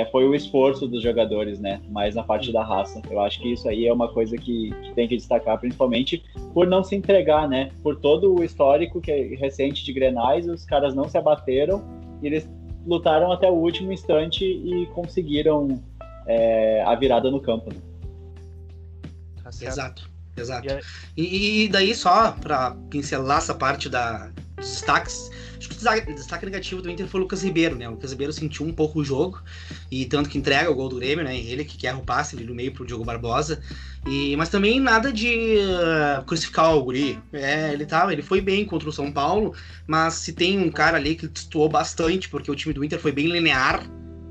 Foi o esforço dos jogadores, né? Mais na parte da raça. Eu acho que isso aí é uma coisa que tem que destacar, principalmente por não se entregar, né? Por todo o histórico que é recente de Grenais, os caras não se abateram e eles lutaram até o último instante e conseguiram a virada no campo, né? Tá certo. Exato. E aí- E daí, só pra pincelar essa parte dos destaques, acho que o destaque negativo do Inter foi o Lucas Ribeiro, né? O Lucas Ribeiro sentiu um pouco o jogo, e tanto que entrega o gol do Grêmio, né? Ele que erra o passe ali no meio pro Diogo Barbosa. Mas também nada de crucificar o guri. Ele foi bem contra o São Paulo, mas se tem um cara ali que destoou bastante, porque o time do Inter foi bem linear,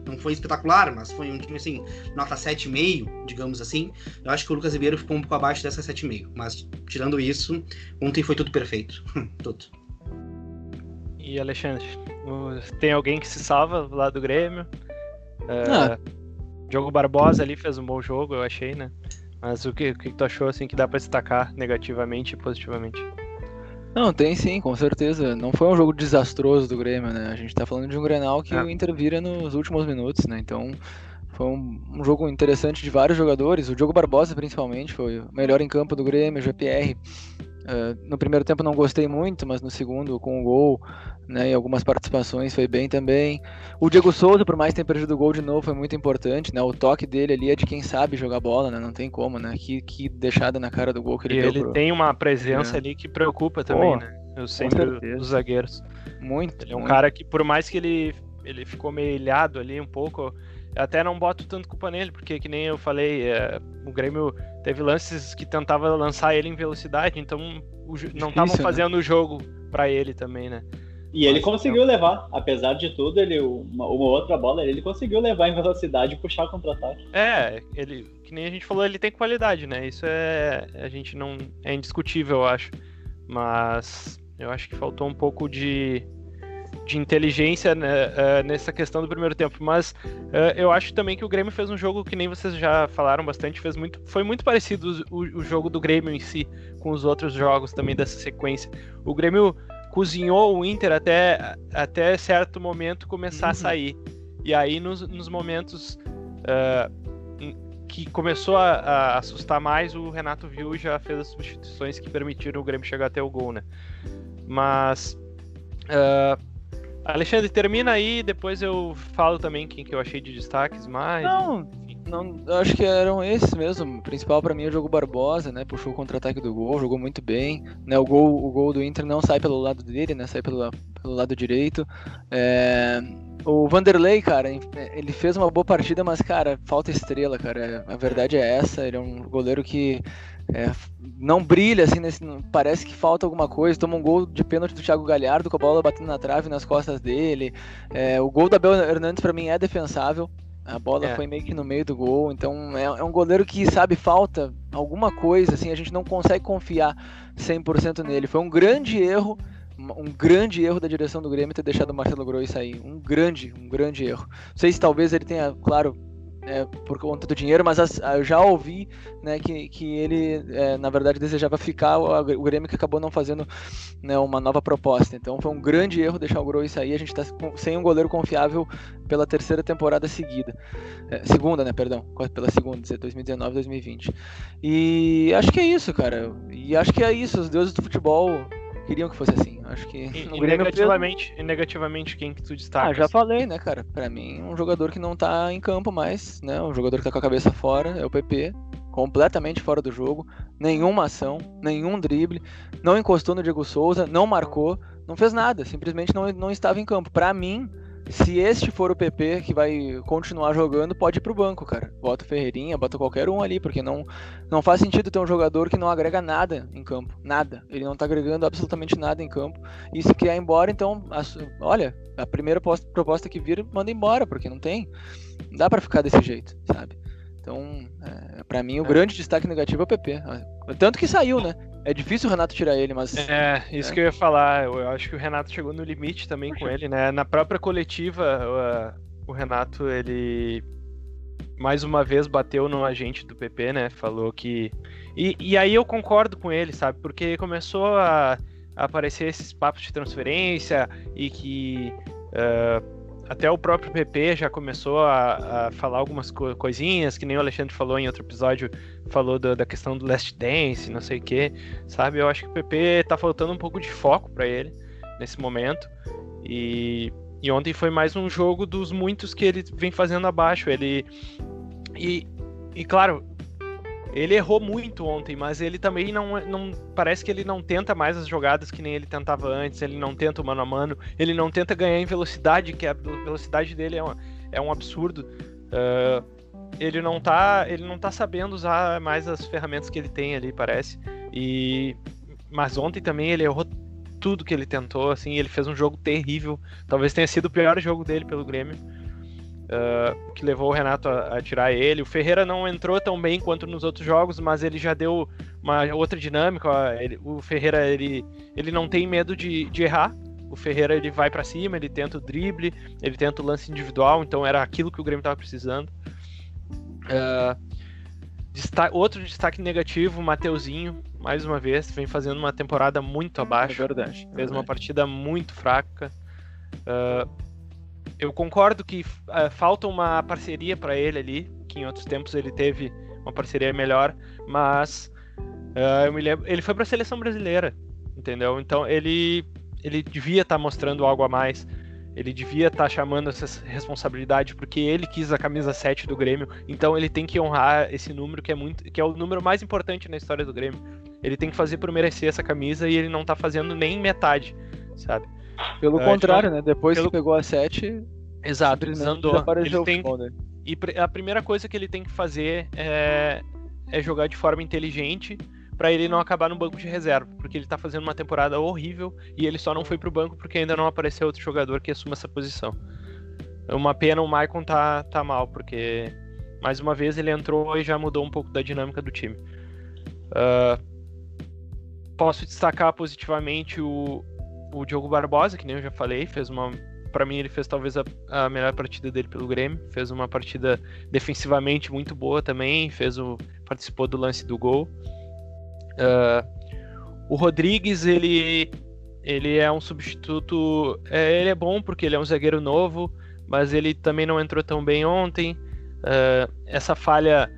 não foi espetacular, mas foi um time assim, nota 7,5, digamos assim. Eu acho que o Lucas Ribeiro ficou um pouco abaixo dessa 7,5. Mas, tirando isso, ontem foi tudo perfeito. Tudo. E Alexandre, tem alguém que se salva lá do Grêmio? Diogo Barbosa ali fez um bom jogo, eu achei, né? Mas o que tu achou assim que dá pra destacar negativamente e positivamente? Não, tem sim, com certeza. Não foi um jogo desastroso do Grêmio, né? A gente tá falando de um Grenal que o Inter vira nos últimos minutos, né? Então, foi um jogo interessante de vários jogadores. O Diogo Barbosa, principalmente, foi o melhor em campo do Grêmio. O GPR, no primeiro tempo não gostei muito, mas no segundo, com o gol, né, e algumas participações, foi bem também. O Diego Souza, por mais ter perdido o gol de novo, foi muito importante, né? O toque dele ali é de quem sabe jogar bola, né? Não tem como, né? Que deixada na cara do gol que ele deu. Ele tem uma presença ali que preocupa também, né? Eu sempre dos zagueiros. Muito. Ele é um cara que, por mais que ele ficou meio ilhado ali um pouco, eu até não boto tanto culpa nele, porque que nem eu falei, o Grêmio teve lances que tentava lançar ele em velocidade, então não estavam fazendo o jogo pra ele também, né? E ele conseguiu levar, apesar de tudo, uma outra bola, ele conseguiu levar em velocidade e puxar o contra-ataque. Ele, que nem a gente falou, ele tem qualidade, né? Isso a gente não é indiscutível, eu acho. Mas eu acho que faltou um pouco de inteligência, né, nessa questão do primeiro tempo. Mas eu acho também que o Grêmio fez um jogo que nem vocês já falaram bastante, foi muito parecido o jogo do Grêmio em si com os outros jogos também dessa sequência. O Grêmio cozinhou o Inter até certo momento começar a sair. E aí nos momentos que começou a assustar mais, o Renato viu e já fez as substituições que permitiram o Grêmio chegar até o gol, né? Mas Alexandre, termina aí, depois eu falo também quem que eu achei de destaques mais. Não, eu acho que eram esses mesmo. O principal pra mim é o Diogo Barbosa, né? Puxou o contra-ataque do gol, jogou muito bem, né? O gol do Inter não sai pelo lado dele, né? Sai pelo lado direito. O Vanderlei, cara, ele fez uma boa partida, mas, cara, falta estrela, cara. A verdade é essa. Ele é um goleiro que não brilha, assim, parece que falta alguma coisa. Toma um gol de pênalti do Thiago Galhardo com a bola batendo na trave nas costas dele. O gol da Abel Hernandes pra mim é defensável. A bola foi meio que no meio do gol, então é um goleiro que, sabe, falta alguma coisa, assim, a gente não consegue confiar 100% nele. Foi um grande erro da direção do Grêmio ter deixado o Marcelo Groy sair. Um grande erro. Não sei se talvez ele tenha, claro, por conta do dinheiro, mas eu já ouvi, né, que ele, na verdade, desejava ficar, o Grêmio que acabou não fazendo, né, uma nova proposta. Então foi um grande erro deixar o Groy sair. A gente está sem um goleiro confiável pela terceira temporada seguida. Segunda, né, perdão, pela segunda, 2019, 2020. E acho que é isso, cara. E acho que é isso, os deuses do futebol queriam que fosse assim. Acho que negativamente quem que tu destaca? Já falei, né, cara? Pra mim, um jogador que não tá em campo mais, né? Um jogador que tá com a cabeça fora é o PP, completamente fora do jogo, nenhuma ação, nenhum drible, não encostou no Diego Souza, não marcou, não fez nada, simplesmente não estava em campo. Pra mim, se este for o PP que vai continuar jogando, pode ir pro banco, cara. Bota o Ferreirinha, bota qualquer um ali, porque não faz sentido ter um jogador que não agrega nada em campo. Nada. Ele não tá agregando absolutamente nada em campo. E se quer ir embora, então, olha, a primeira proposta que vir, manda embora, porque não dá pra ficar desse jeito, sabe? Então, pra mim, o grande destaque negativo é o PP. Tanto que saiu, né? É difícil o Renato tirar ele, mas... Isso que eu ia falar. Eu acho que o Renato chegou no limite também com ele, né? Na própria coletiva, o Renato, ele mais uma vez bateu no agente do PP, né? Falou que... E aí eu concordo com ele, sabe? Porque começou a aparecer esses papos de transferência e que... até o próprio PP já começou a falar algumas coisinhas, que nem o Alexandre falou em outro episódio, falou da questão do Last Dance, não sei o que, sabe? Eu acho que o PP tá faltando um pouco de foco para ele nesse momento, e ontem foi mais um jogo dos muitos que ele vem fazendo abaixo. Ele E claro, ele errou muito ontem, mas ele também não parece que ele não tenta mais as jogadas que nem ele tentava antes, ele não tenta o mano a mano, ele não tenta ganhar em velocidade, que a velocidade dele é um absurdo. Ele não tá sabendo usar mais as ferramentas que ele tem ali, parece. Mas ontem também ele errou tudo que ele tentou, assim, ele fez um jogo terrível, talvez tenha sido o pior jogo dele pelo Grêmio. Que levou o Renato a tirar ele. O Ferreira não entrou tão bem quanto nos outros jogos, mas ele já deu uma outra dinâmica. O Ferreira, ele não tem medo de errar. O Ferreira, ele vai pra cima, ele tenta o drible, ele tenta o lance individual, então era aquilo que o Grêmio estava precisando. Outro destaque negativo, o Mateuzinho, mais uma vez, vem fazendo uma temporada muito abaixo. É verdade. Fez uma partida muito fraca. Eu concordo que falta uma parceria para ele ali, que em outros tempos ele teve uma parceria melhor, mas eu me lembro, ele foi para a seleção brasileira, entendeu? Então ele devia estar mostrando algo a mais, ele devia estar chamando essa responsabilidade, porque ele quis a camisa 7 do Grêmio, então ele tem que honrar esse número que é o número mais importante na história do Grêmio. Ele tem que fazer por merecer essa camisa e ele não tá fazendo nem metade, sabe? Pelo contrário, né? Depois que pegou a 7, exato, desapareceu o futebol dele. E a primeira coisa que ele tem que fazer é jogar de forma inteligente para ele não acabar no banco de reserva, porque ele tá fazendo uma temporada horrível e ele só não foi pro banco porque ainda não apareceu outro jogador que assuma essa posição. É uma pena o Maicon tá mal, porque mais uma vez ele entrou e já mudou um pouco da dinâmica do time. Posso destacar positivamente o Diogo Barbosa, que nem eu já falei, para mim ele fez talvez a melhor partida dele pelo Grêmio, fez uma partida defensivamente muito boa também, participou do lance do gol. O Rodrigues, ele é um substituto, ele é bom porque ele é um zagueiro novo, mas ele também não entrou tão bem ontem. Essa falha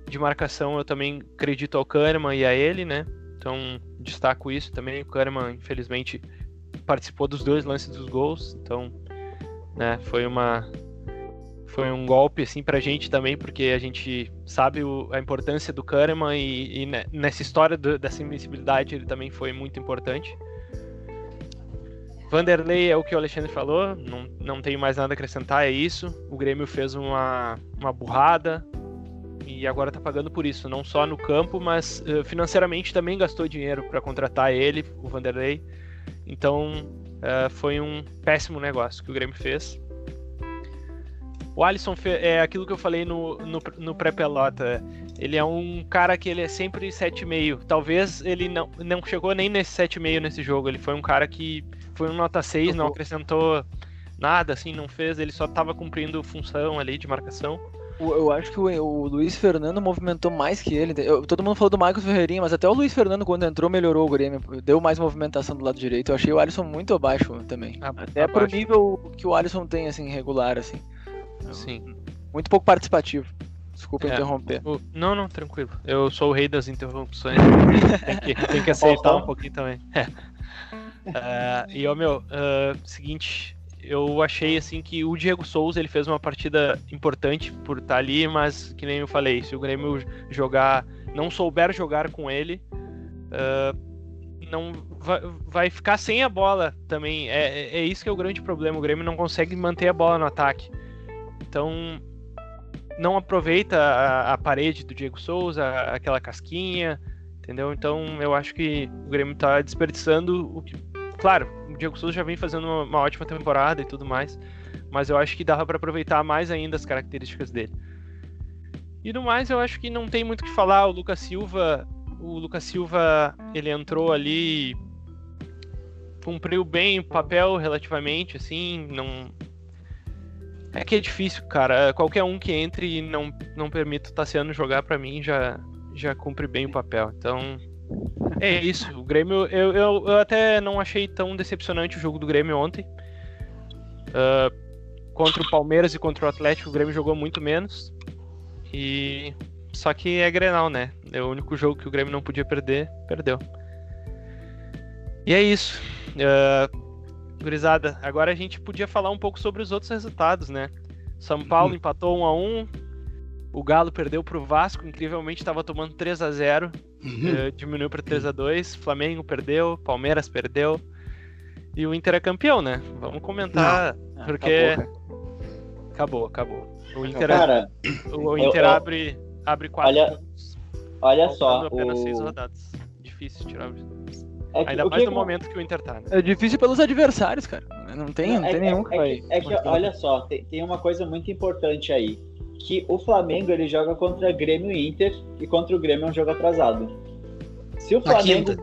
de marcação eu também acredito ao Kahneman e a ele, né? Então destaco isso também. O Kahneman, infelizmente, participou dos dois lances dos gols, então, né, foi um golpe assim pra gente também, porque a gente sabe a importância do Kahneman e nessa história dessa invencibilidade ele também foi muito importante. Vanderlei é o que o Alexandre falou, não tenho mais nada a acrescentar, é isso. O Grêmio fez uma burrada e agora tá pagando por isso, não só no campo, mas financeiramente também gastou dinheiro para contratar ele, o Vanderlei. Então foi um péssimo negócio que o Grêmio fez. O Alisson é aquilo que eu falei no pré-pelota. Ele é um cara que ele é sempre 7,5. Talvez ele não chegou nem nesse 7,5 nesse jogo. Ele foi um cara que foi um nota 6, não acrescentou nada, assim, não fez. Ele só estava cumprindo função ali de marcação. Eu acho que o Luiz Fernando movimentou mais que ele. Todo mundo falou do Marcos Ferreirinha, mas até o Luiz Fernando, quando entrou, melhorou o Grêmio. Deu mais movimentação do lado direito. Eu achei o Alisson muito abaixo também. Até pro nível que o Alisson tem, assim, regular, assim. Sim. Muito pouco participativo. Desculpa interromper. Não, tranquilo. Eu sou o rei das interrupções. Tem que aceitar um pouquinho também. Seguinte, eu achei assim que o Diego Souza ele fez uma partida importante por estar ali, mas que nem eu falei, se o Grêmio não souber jogar com ele, não vai ficar sem a bola também. É isso que é o grande problema. O Grêmio não consegue manter a bola no ataque. Então não aproveita a parede do Diego Souza, aquela casquinha, entendeu? Então eu acho que o Grêmio tá desperdiçando o que... Claro, o Diego Souza já vem fazendo uma ótima temporada e tudo mais, mas eu acho que dava para aproveitar mais ainda as características dele. E no mais, eu acho que não tem muito o que falar. O Lucas Silva, ele entrou ali, cumpriu bem o papel relativamente, assim, não... É que é difícil, cara. Qualquer um que entre e não permita o Tassiano jogar, pra mim, já cumpre bem o papel. Então, é isso. O Grêmio, eu até não achei tão decepcionante o jogo do Grêmio ontem. Contra o Palmeiras e contra o Atlético, o Grêmio jogou muito menos. Só que é Grenal, né? É o único jogo que o Grêmio não podia perder, perdeu. E é isso. Gurizada, agora a gente podia falar um pouco sobre os outros resultados, né? São Paulo empatou 1-1, O Galo perdeu pro Vasco, incrivelmente estava tomando 3-0, diminuiu para 3-2. Flamengo perdeu, Palmeiras perdeu. E o Inter é campeão, né? Vamos comentar, porque... Acabou. O Inter, Cara, o Inter abre 4 pontos. Olha só. Apenas 6 rodadas. Difícil tirar os... É Ainda mais no momento que o Inter tá, né? É difícil pelos adversários, cara. Não tem nenhum que vai... Olha só, tem uma coisa muito importante aí. Que o Flamengo, ele joga contra Grêmio e Inter, e contra o Grêmio é um jogo atrasado. Se o Flamengo...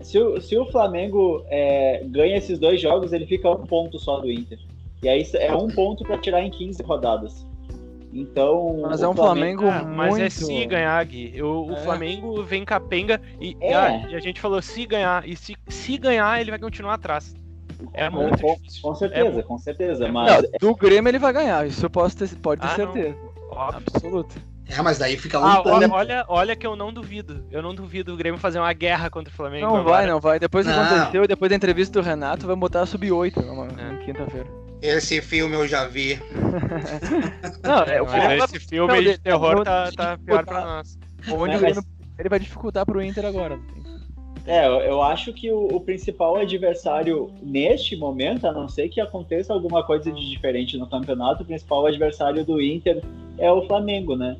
Se o Flamengo ganha esses 2 jogos, ele fica 1 ponto só do Inter. E aí é 1 ponto pra tirar em 15 rodadas. Então... Mas é um Flamengo muito... Mas se ganhar, Gui. O Flamengo vem capenga e a gente falou se ganhar. E se ganhar, ele vai continuar atrás. É muito difícil. Com certeza. Mas... Não, do Grêmio ele vai ganhar, isso pode ter certeza. Absoluto. Mas daí fica 1 ponto. Olha que eu não duvido. Eu não duvido o Grêmio fazer uma guerra contra o Flamengo. Não vai. Depois que aconteceu e depois da entrevista do Renato, vai botar sub-8 na quinta-feira. Esse filme eu já vi. Esse filme de terror tá pior pra nós. Onde o Grêmio ele vai dificultar pro Inter agora. Eu acho que o principal adversário neste momento, a não ser que aconteça alguma coisa de diferente no campeonato, o principal adversário do Inter é o Flamengo, né?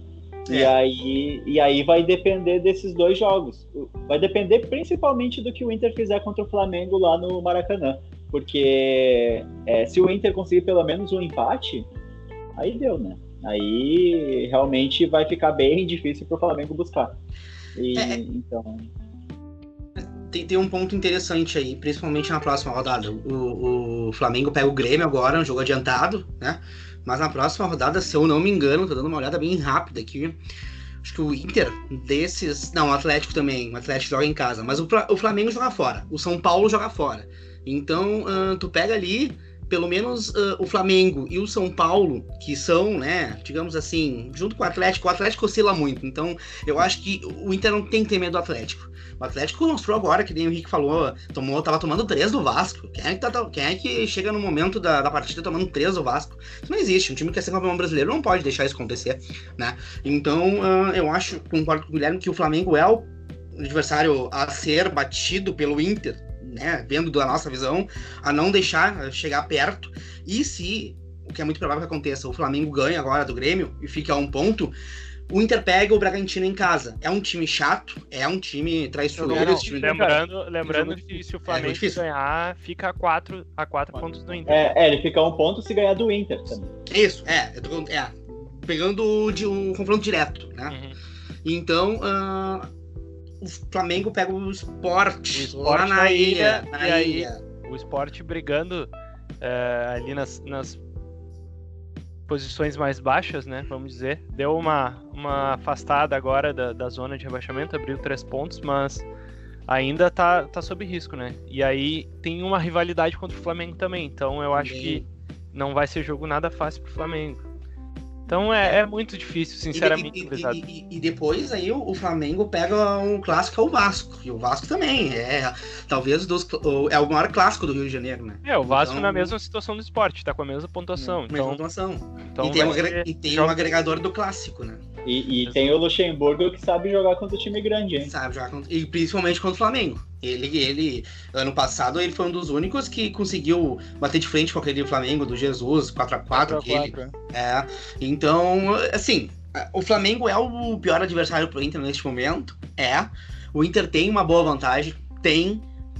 E aí vai depender desses 2 jogos. Vai depender principalmente do que o Inter fizer contra o Flamengo lá no Maracanã. Porque se o Inter conseguir pelo menos um empate, aí deu, né? Aí realmente vai ficar bem difícil pro Flamengo buscar. Então... Tem um ponto interessante aí, principalmente na próxima rodada. O Flamengo pega o Grêmio agora, um jogo adiantado, né? Mas na próxima rodada, se eu não me engano, tô dando uma olhada bem rápida aqui, acho que o Inter desses... Não, o Atlético também, o Atlético joga em casa, mas o Flamengo joga fora, o São Paulo joga fora. Então, tu pega ali, pelo menos o Flamengo e o São Paulo, que são, né, digamos assim, junto com o Atlético oscila muito. Então, eu acho que o Inter não tem que ter medo do Atlético. O Atlético mostrou agora, que nem o Henrique falou, tava tomando 3 do Vasco. Quem é que chega no momento da partida tomando 3 do Vasco? Isso não existe. Um time que quer ser campeão brasileiro não pode deixar isso acontecer, né? Então, eu acho, concordo com o Guilherme, que o Flamengo é o adversário a ser batido pelo Inter, né? Vendo da nossa visão, a não deixar chegar perto. E se, o que é muito provável que aconteça, o Flamengo ganha agora do Grêmio e fica a 1 ponto, o Inter pega o Bragantino em casa. É um time chato, é um time traiçoeiro. Lembrando que se o Flamengo ganhar, fica a 4 pontos do Inter. Ele fica a 1 ponto se ganhar do Inter também. Isso, pegando um confronto direto, né? Então, o Flamengo pega o Sport lá na ilha. O Sport brigando ali nas posições mais baixas, né, vamos dizer, deu uma afastada agora da zona de rebaixamento, abriu 3 pontos, mas ainda tá sob risco, né, e aí tem uma rivalidade contra o Flamengo também, então eu acho que não vai ser jogo nada fácil pro Flamengo. Então é muito difícil, sinceramente. E depois aí o Flamengo pega um clássico, é o Vasco. E o Vasco também talvez é o maior clássico do Rio de Janeiro, né? O Vasco na mesma situação do Sport, tá com a mesma pontuação. Então e tem um agregador do clássico, né? E tem o Luxemburgo que sabe jogar contra o time grande, hein? Sabe jogar e principalmente contra o Flamengo. Ele, ano passado, ele foi um dos únicos que conseguiu bater de frente com aquele Flamengo do Jesus, 4x4. Então, assim, o Flamengo é o pior adversário pro Inter neste momento. O Inter tem uma boa vantagem,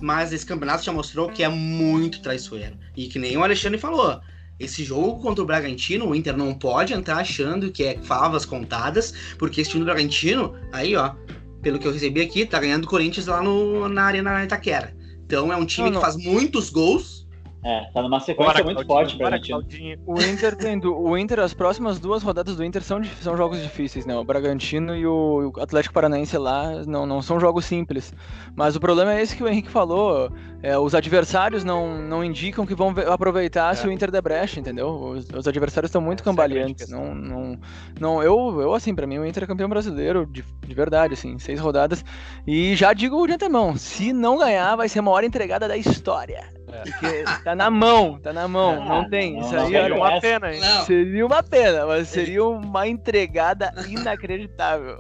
mas esse campeonato já mostrou que é muito traiçoeiro. E que nem o Alexandre falou, esse jogo contra o Bragantino, o Inter não pode entrar achando que é favas contadas, porque esse time do Bragantino, aí ó, pelo que eu recebi aqui, tá ganhando o Corinthians lá na Arena Itaquera. Então é um time que faz muitos gols. Tá numa sequência muito forte pra gente. O Inter, as próximas 2 rodadas do Inter são jogos difíceis, né? O Bragantino e o Atlético Paranaense lá não são jogos simples. Mas o problema é esse que o Henrique falou. Os adversários não indicam que vão aproveitar se o Inter der brecha, entendeu? Os adversários estão muito cambaleantes. Eu, assim, pra mim o Inter é campeão brasileiro de verdade, assim, 6 rodadas. E já digo de antemão, se não ganhar, vai ser a maior entregada da história. Porque tá na mão, não tem. não, Isso não aí tem era Uma essa. pena, hein? Não, seria uma pena, mas seria uma entregada inacreditável.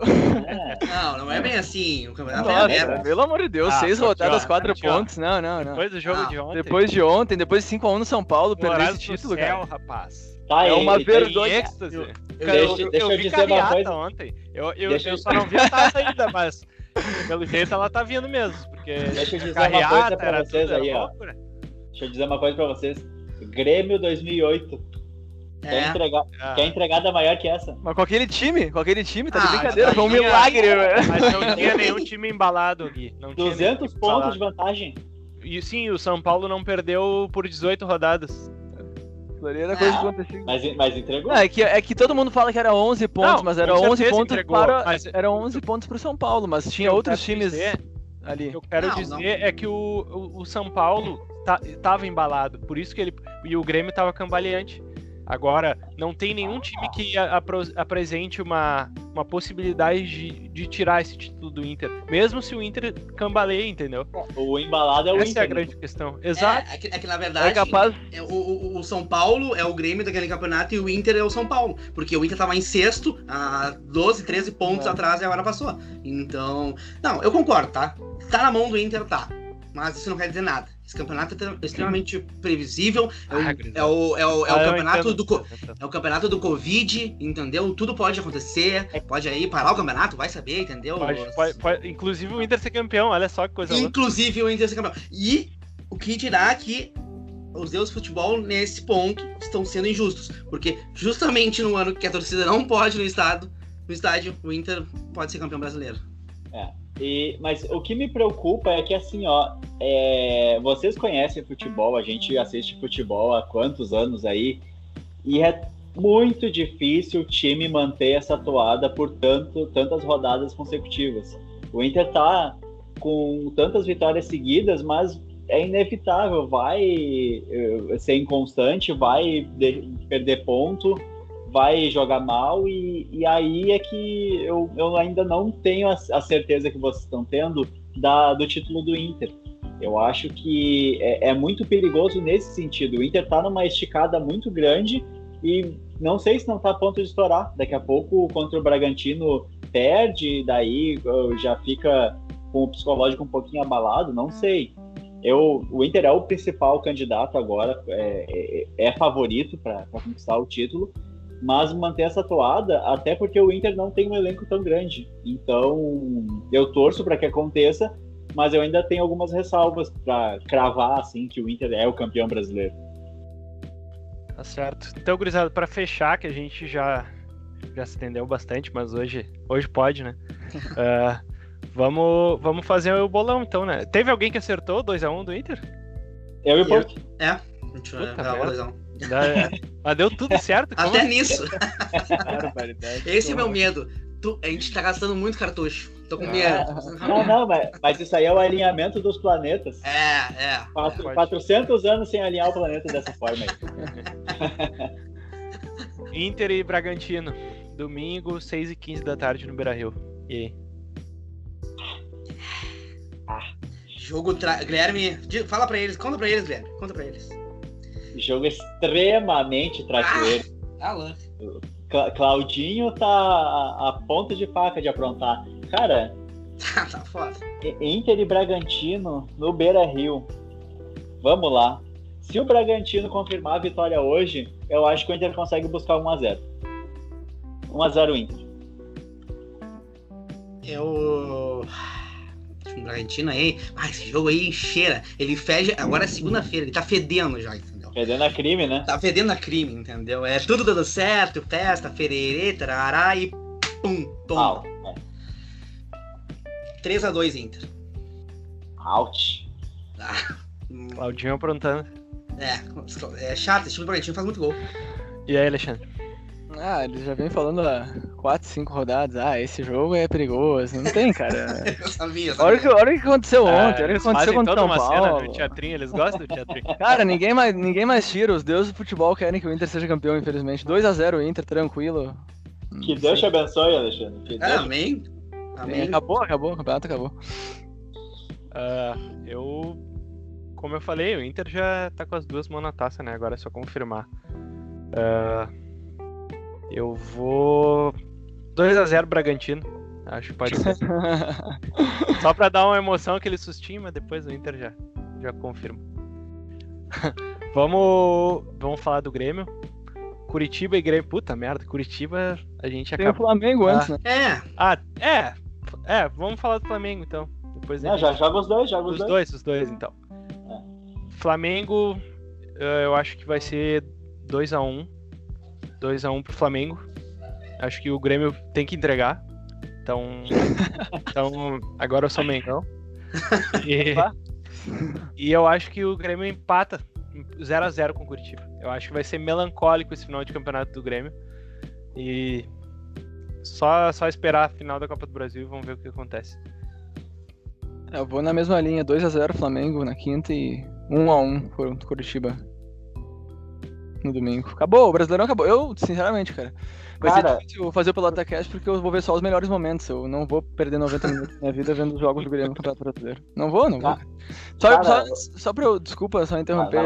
não é bem assim. O campeonato é Nossa, aberto. pelo amor de Deus, Ah, 6 aqui, rodadas, ó, 4 aqui, ó. pontos. Não. Depois do jogo Não. de ontem. Depois de ontem, depois de 5-1 no São Paulo, perder Moraes esse do título, céu, cara. rapaz. Tá, É uma e- vergonha. Em êxtase. Cara, deixa eu vi dizer uma carreata coisa. ontem. Eu Deixa eu- só não vi a taça ainda, mas pelo jeito ela tá vindo mesmo. Porque Deixa eu dizer uma carreata coisa pra era vocês tudo, era aí, ó. loucura. Deixa eu dizer uma coisa pra vocês. Grêmio 2008. É. Quer entregada maior que essa? Mas com aquele time, tá de Ah, brincadeira, foi um tinha- milagre, velho. Mas não tinha nenhum time embalado, Gui. Não tinha 200 nenhum time pontos de embalado. vantagem. E sim, o São Paulo não perdeu por 18 rodadas. Aquilo ali era coisa que acontecia. Mas entregou. Não, é que todo mundo fala que era 11 pontos, Não, mas era com 11 certeza pontos entregou, para mas- era 11 pontos pro São Paulo, mas tinha Eu outros quero times dizer- ali. O que eu quero Não, dizer não. é que o São Paulo tava embalado, por isso que e o Grêmio tava cambaleante. Agora, não tem nenhum time que apresente uma possibilidade de tirar esse título do Inter, mesmo se o Inter cambaleia, entendeu? O embalado é o Essa Inter. é a grande questão. Exato. É que na verdade É capaz. o São Paulo é o Grêmio daquele campeonato e o Inter é o São Paulo. Porque o Inter tava em sexto, a 12, 13 pontos É. atrás e agora passou. Então. Não, eu concordo, tá? Tá na mão do Inter, tá. Mas isso não quer dizer nada. Esse campeonato é extremamente previsível. É o campeonato do. É o campeonato do Covid, entendeu? Tudo pode acontecer. Pode aí parar o campeonato, vai saber, entendeu? Pode, inclusive o Inter ser campeão, olha só que coisa louca. Inclusive o Inter ser campeão. E o que dirá que os deuses do futebol, nesse ponto, estão sendo injustos. Porque justamente no ano que a torcida não pode no estádio, o Inter pode ser campeão brasileiro. Mas o que me preocupa é que, assim, ó, vocês conhecem futebol, a gente assiste futebol há quantos anos aí, e é muito difícil o time manter essa toada por tantas rodadas consecutivas. O Inter tá com tantas vitórias seguidas, mas é inevitável, vai ser inconstante, vai perder ponto, vai jogar mal, e aí é que eu ainda não tenho a certeza que vocês estão tendo do título do Inter. Eu acho que é muito perigoso nesse sentido. O Inter tá numa esticada muito grande e não sei se não tá a ponto de estourar. Daqui a pouco, contra o Bragantino, perde, daí já fica com o psicológico um pouquinho abalado, não sei. O Inter é o principal candidato agora, é favorito para conquistar o título, mas manter essa toada, até porque o Inter não tem um elenco tão grande. Então, eu torço para que aconteça, mas eu ainda tenho algumas ressalvas para cravar assim que o Inter é o campeão brasileiro. Tá certo. Então, gurizada, para fechar, que a gente já se estendeu bastante, mas hoje pode, né? Vamos fazer o bolão, então, né? Teve alguém que acertou 2-1 do Inter? Eu e o Porto. A gente vai Puta dar uma merda. lesão. Mas deu tudo certo? Como Até assim? nisso. Barbaridade. Esse é meu medo. A gente tá gastando muito cartucho. Tô com medo. Não, mas isso aí é o alinhamento dos planetas. É. 400 anos sem alinhar o planeta dessa forma aí. Inter e Bragantino. Domingo, 6h15 da tarde no Beira-Rio. E aí? Guilherme, fala pra eles, conta pra eles, Guilherme. Conta pra eles. Jogo extremamente traiçoeiro. Claudinho tá a ponta de faca de aprontar. Cara, Tá foda. Inter e Bragantino no Beira-Rio. Vamos lá. Se o Bragantino confirmar a vitória hoje, eu acho que o Inter consegue buscar 1-0. 1-0 Inter. O Bragantino aí, esse jogo aí cheira. Ele fede, agora é segunda-feira, ele tá fedendo já, entendeu? Fedendo a crime, né? Tá fedendo a crime, entendeu? É tudo dando certo, festa, fererê, tarará e pum, toma. 3-2 Inter. Out. Claudinho aprontando. É chato, esse time do Bragantino faz muito gol. E aí, Alexandre? Eles já vem falando há 4, 5 rodadas. Esse jogo é perigoso. Não tem, cara. Eu sabia. Olha o que aconteceu ontem, olha o que aconteceu Fazem contra o toda São uma cena Paulo. do teatrinho, eles gostam do teatrinho. Cara, ninguém mais tira. Os deuses do futebol querem que o Inter seja campeão, infelizmente. 2-0 o Inter, tranquilo. Que Deus te abençoe, Alexandre. Que Deus... Amém. Acabou, o campeonato acabou. Eu como eu falei, o Inter já tá com as duas mãos na taça, né? Agora é só confirmar. Eu vou 2-0 Bragantino. Acho que pode ser. Só pra dar uma emoção, aquele sustinho, mas depois o Inter já confirma. Vamos falar do Grêmio. Curitiba e Grêmio. Puta merda, Curitiba a gente acaba. Tem o Flamengo antes, né? Vamos falar do Flamengo então. Depois já joga os dois, Os dois então. Flamengo, eu acho que vai ser 2-1. 2-1 pro Flamengo. Acho que o Grêmio tem que entregar. Então agora eu sou Mengão. E eu acho que o Grêmio empata 0-0 com o Curitiba. Eu acho que vai ser melancólico esse final de campeonato do Grêmio. E só esperar a final da Copa do Brasil e vamos ver o que acontece. Eu vou na mesma linha, 2-0 Flamengo na quinta e 1-1 por Curitiba no domingo. Acabou, o Brasileirão acabou. Eu, sinceramente, cara, vai ser difícil fazer o PelotaCast porque eu vou ver só os melhores momentos. Eu não vou perder 90 minutos da minha vida vendo os jogos do Grêmio no Campeonato Brasileiro. Não vou. Só pra eu... Desculpa, só interromper.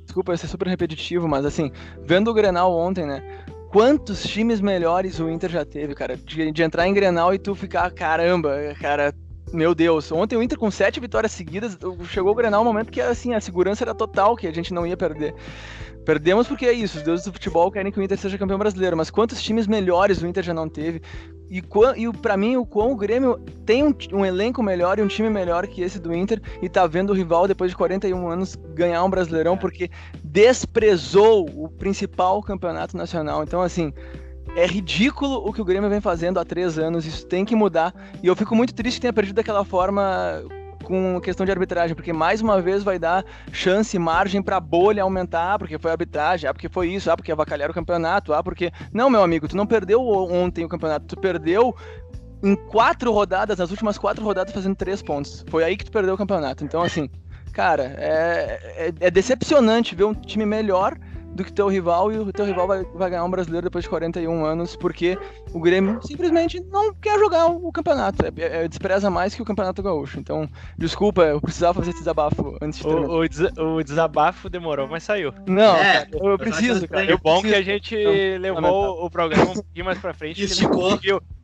Desculpa, vai ser super repetitivo, mas assim, vendo o Grenal ontem, né? Quantos times melhores o Inter já teve, cara? De entrar em Grenal e tu ficar, caramba, cara... Meu Deus, ontem o Inter com 7 vitórias seguidas, chegou o Grenal um momento que assim, a segurança era total, que a gente não ia perder. Perdemos porque é isso, os deuses do futebol querem que o Inter seja campeão brasileiro, mas quantos times melhores o Inter já não teve? E pra mim, o Grêmio tem um elenco melhor e um time melhor que esse do Inter e tá vendo o rival, depois de 41 anos, ganhar um Brasileirão porque desprezou o principal campeonato nacional. Então, assim... É ridículo o que o Grêmio vem fazendo há 3 anos, isso tem que mudar. E eu fico muito triste que tenha perdido daquela forma com questão de arbitragem, porque mais uma vez vai dar chance e margem pra bolha aumentar, porque foi arbitragem, porque foi isso, porque avacalharam o campeonato, porque... Não, meu amigo, tu não perdeu ontem o campeonato, tu perdeu em 4 rodadas, nas últimas 4 rodadas fazendo 3 pontos. Foi aí que tu perdeu o campeonato. Então, assim, cara, é decepcionante ver um time melhor do que teu rival, e o teu rival vai ganhar um brasileiro depois de 41 anos, porque o Grêmio simplesmente não quer jogar o campeonato, despreza mais que o Campeonato Gaúcho. Então, desculpa, eu precisava fazer esse desabafo antes de terminar. O desabafo demorou, mas saiu. Não, cara, eu preciso, cara. E o bom que a gente levou o programa um pouquinho mais pra frente,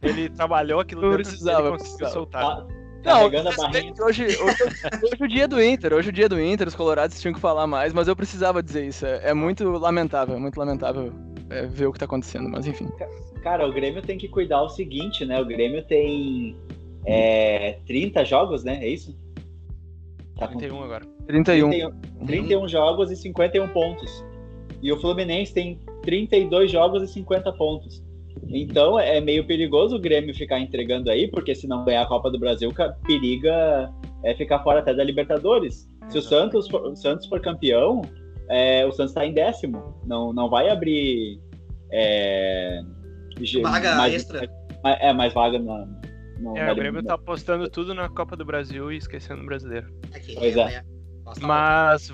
ele trabalhou aquilo dentro, ele conseguiu soltar. Não, hoje é o dia do Inter, os colorados tinham que falar mais, mas eu precisava dizer isso, é muito lamentável ver o que tá acontecendo, mas enfim. Cara, o Grêmio tem que cuidar o seguinte, né, o Grêmio tem 30 jogos, né, é isso? Tá 31 agora. 31 jogos e 51 pontos, e o Fluminense tem 32 jogos e 50 pontos. Então é meio perigoso o Grêmio ficar entregando aí, porque se não ganhar a Copa do Brasil, periga ficar fora até da Libertadores. Se o Santos for campeão, o Santos está em 10º. Não vai abrir vaga extra. Mais vaga o Grêmio tá apostando tudo na Copa do Brasil e esquecendo o brasileiro. Pois é. Mas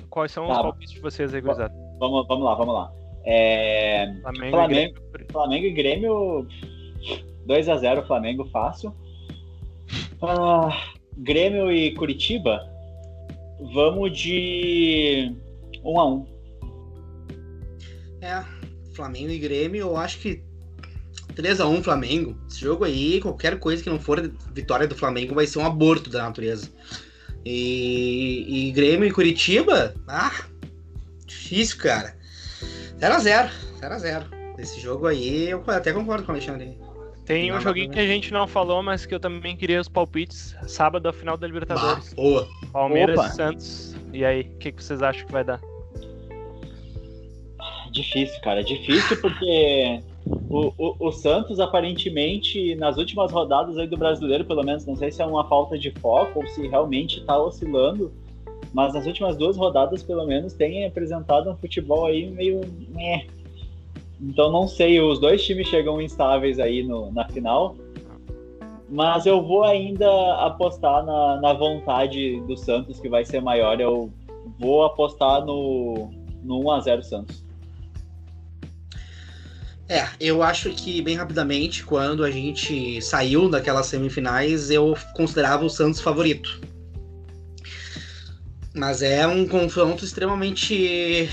quais são os palpites de vocês aí, gurizada? Vamos lá. Flamengo e Grêmio 2-0 Flamengo fácil. Grêmio e Curitiba, vamos de 1-1. Flamengo e Grêmio, eu acho que 3-1 Flamengo. Esse jogo aí, qualquer coisa que não for vitória do Flamengo vai ser um aborto da natureza. E Grêmio e Curitiba, difícil, cara. 0-0. Esse jogo aí, eu até concordo com o Alexandre. Tem um joguinho que a gente não falou, mas que eu também queria os palpites. Sábado, a final da Libertadores. Boa. Palmeiras e Santos. E aí, o que vocês acham que vai dar? Difícil, cara. Difícil porque o Santos, aparentemente, nas últimas rodadas aí do Brasileiro, pelo menos, não sei se é uma falta de foco ou se realmente tá oscilando, mas nas últimas 2 rodadas, pelo menos, tem apresentado um futebol aí meio... Então não sei, os 2 times chegam instáveis aí na final, mas eu vou ainda apostar na vontade do Santos, que vai ser maior. Eu vou apostar no 1-0 Santos. Eu acho que, bem rapidamente, quando a gente saiu daquelas semifinais, eu considerava o Santos favorito. Mas é um confronto extremamente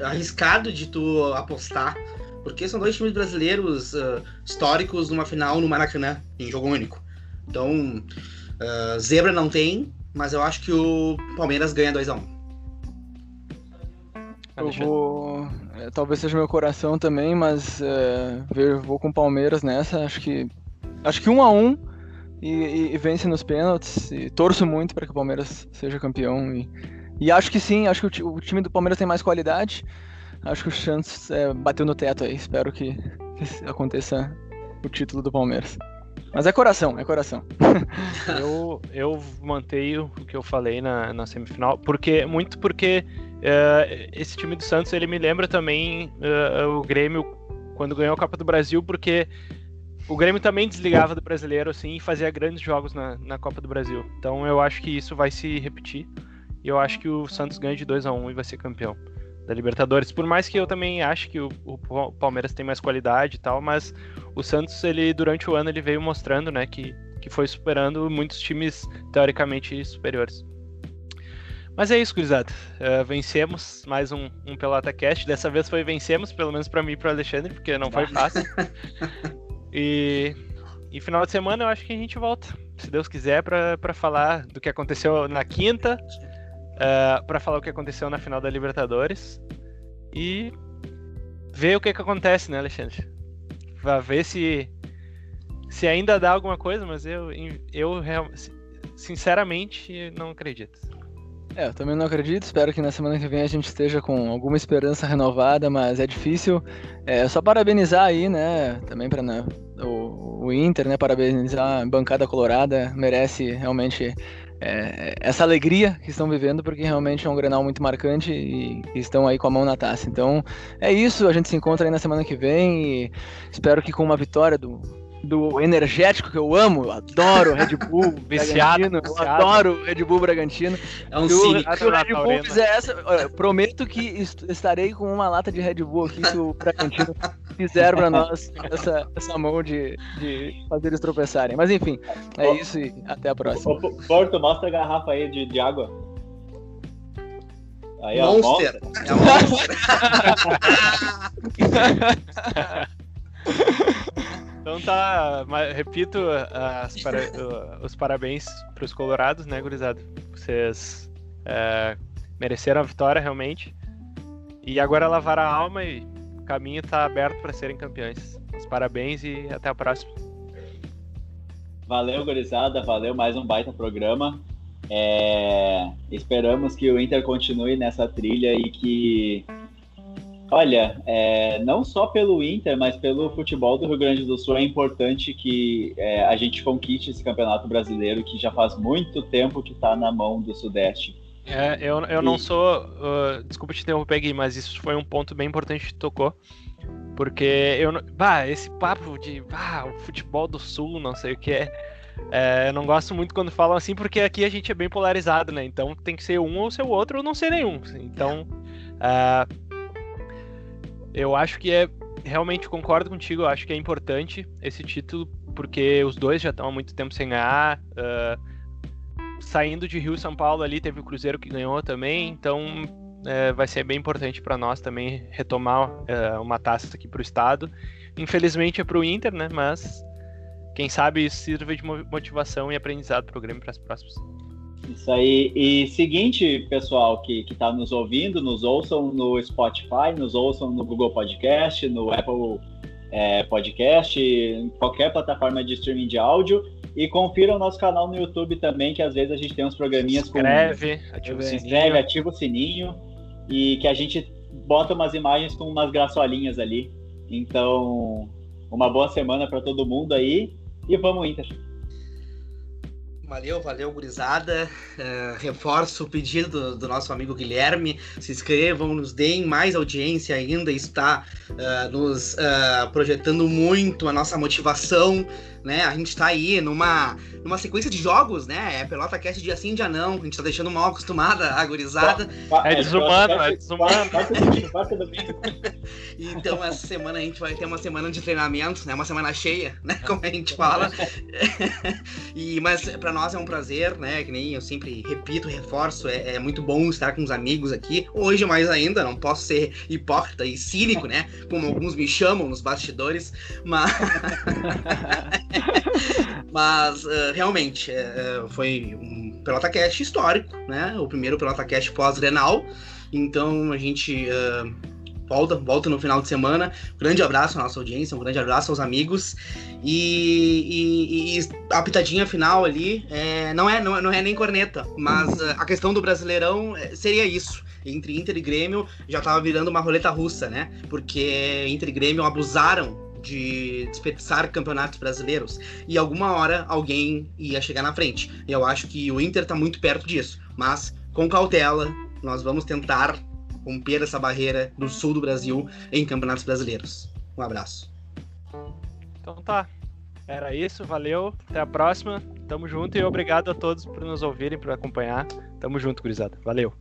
arriscado de tu apostar, porque são dois times brasileiros históricos numa final no Maracanã, em jogo único. Então, zebra não tem, mas eu acho que o Palmeiras ganha 2-1. Eu vou... talvez seja meu coração também, mas eu vou com o Palmeiras nessa. Acho que 1-1 e vence nos pênaltis. E torço muito para que o Palmeiras seja campeão. E acho que sim, acho que o time do Palmeiras tem mais qualidade. Acho que o Santos bateu no teto aí. Espero que aconteça o título do Palmeiras. Mas é coração. Eu mantenho o que eu falei na semifinal, porque esse time do Santos, ele me lembra também o Grêmio quando ganhou a Copa do Brasil, porque o Grêmio também desligava do Brasileiro assim, e fazia grandes jogos na Copa do Brasil. Então eu acho que isso vai se repetir, e eu acho que o Santos ganha de 2-1 e vai ser campeão da Libertadores, por mais que eu também acho que o Palmeiras tem mais qualidade e tal, mas o Santos, ele durante o ano, ele veio mostrando, né, que foi superando muitos times teoricamente superiores. Mas é isso, gurizada. Vencemos mais um PelotaCast. Dessa vez vencemos, pelo menos pra mim e pro Alexandre, porque não foi fácil. E final de semana eu acho que a gente volta, se Deus quiser, pra falar do que aconteceu na quinta, pra falar o que aconteceu na final da Libertadores e ver o que acontece, né, Alexandre? Vai ver se ainda dá alguma coisa, mas eu sinceramente não acredito. Eu também não acredito, espero que na semana que vem a gente esteja com alguma esperança renovada, mas é difícil. Só parabenizar aí, né, também para o Inter, né, parabenizar a bancada colorada, merece realmente essa alegria que estão vivendo, porque realmente é um Grenal muito marcante e estão aí com a mão na taça. Então é isso, a gente se encontra aí na semana que vem e espero que com uma vitória do energético que eu amo, eu adoro Red Bull Bragantino, eu adoro Red Bull Bragantino. É um se o Red cínico. Bull fizer essa, prometo que estarei com uma lata de Red Bull aqui se o Bragantino fizer pra nós essa mão de fazer eles tropeçarem. Mas enfim, é isso e até a próxima. Porto, mostra a garrafa aí de água. Aí, Monster. É um Monster. Então tá, repito os parabéns pros colorados, né, gurizada? Vocês mereceram a vitória, realmente. E agora lavar a alma e o caminho tá aberto para serem campeões. Os parabéns e até a próxima. Valeu, gurizada, valeu, mais um baita programa. Esperamos que o Inter continue nessa trilha e que... Olha, não só pelo Inter, mas pelo futebol do Rio Grande do Sul, é importante que a gente conquiste esse campeonato brasileiro que já faz muito tempo que está na mão do Sudeste. Eu não sou... desculpa te interromper, Gui, mas isso foi um ponto bem importante que tocou. Porque esse papo de o futebol do Sul, não sei o que eu não gosto muito quando falam assim, porque aqui a gente é bem polarizado, né? Então tem que ser um ou ser o outro ou não ser nenhum. Então... eu acho que realmente concordo contigo, eu acho que é importante esse título, porque os dois já estão há muito tempo sem ganhar, saindo de Rio e São Paulo ali, teve o Cruzeiro que ganhou também, então vai ser bem importante para nós também retomar uma taça aqui para o estado. Infelizmente é para o Inter, né, mas quem sabe isso sirva de motivação e aprendizado para o Grêmio para as próximas. Isso aí. E seguinte, pessoal que está nos ouvindo, nos ouçam no Spotify, nos ouçam no Google Podcast, no Apple Podcast, em qualquer plataforma de streaming de áudio. E confiram o nosso canal no YouTube também, que às vezes a gente tem uns programinhas ativa o sininho, e que a gente bota umas imagens com umas graçolinhas ali. Então, uma boa semana para todo mundo aí, e vamos Inter! Valeu, gurizada. Reforço o pedido do nosso amigo Guilherme. Se inscrevam, nos deem mais audiência ainda. Isso está nos projetando muito a nossa motivação né? A gente tá aí numa sequência de jogos, né? É PelotaCast dia sim, dia não. A gente tá deixando mal acostumada a gurizada. É desumano. Quarta domingo. Então essa semana a gente vai ter uma semana de treinamento, né? Uma semana cheia, né? Como a gente fala. Mas pra nós é um prazer, né? Que nem eu sempre repito, reforço, é muito bom estar com os amigos aqui. Hoje mais ainda, não posso ser hipócrita e cínico, né? Como alguns me chamam nos bastidores, mas realmente foi um PelotaCast histórico, né? O primeiro PelotaCast pós-Grenal. Então a gente volta no final de semana. Um grande abraço à nossa audiência, um grande abraço aos amigos. E a pitadinha final ali não é nem corneta, mas a questão do Brasileirão seria isso. Entre Inter e Grêmio já tava virando uma roleta russa, né? Porque Inter e Grêmio abusaram de desperdiçar campeonatos brasileiros e alguma hora alguém ia chegar na frente. E eu acho que o Inter tá muito perto disso, mas com cautela nós vamos tentar romper essa barreira do sul do Brasil em campeonatos brasileiros. Um abraço. Então tá, era isso, valeu, até a próxima, tamo junto e obrigado a todos por nos ouvirem, por acompanhar, tamo junto, gurizada, valeu.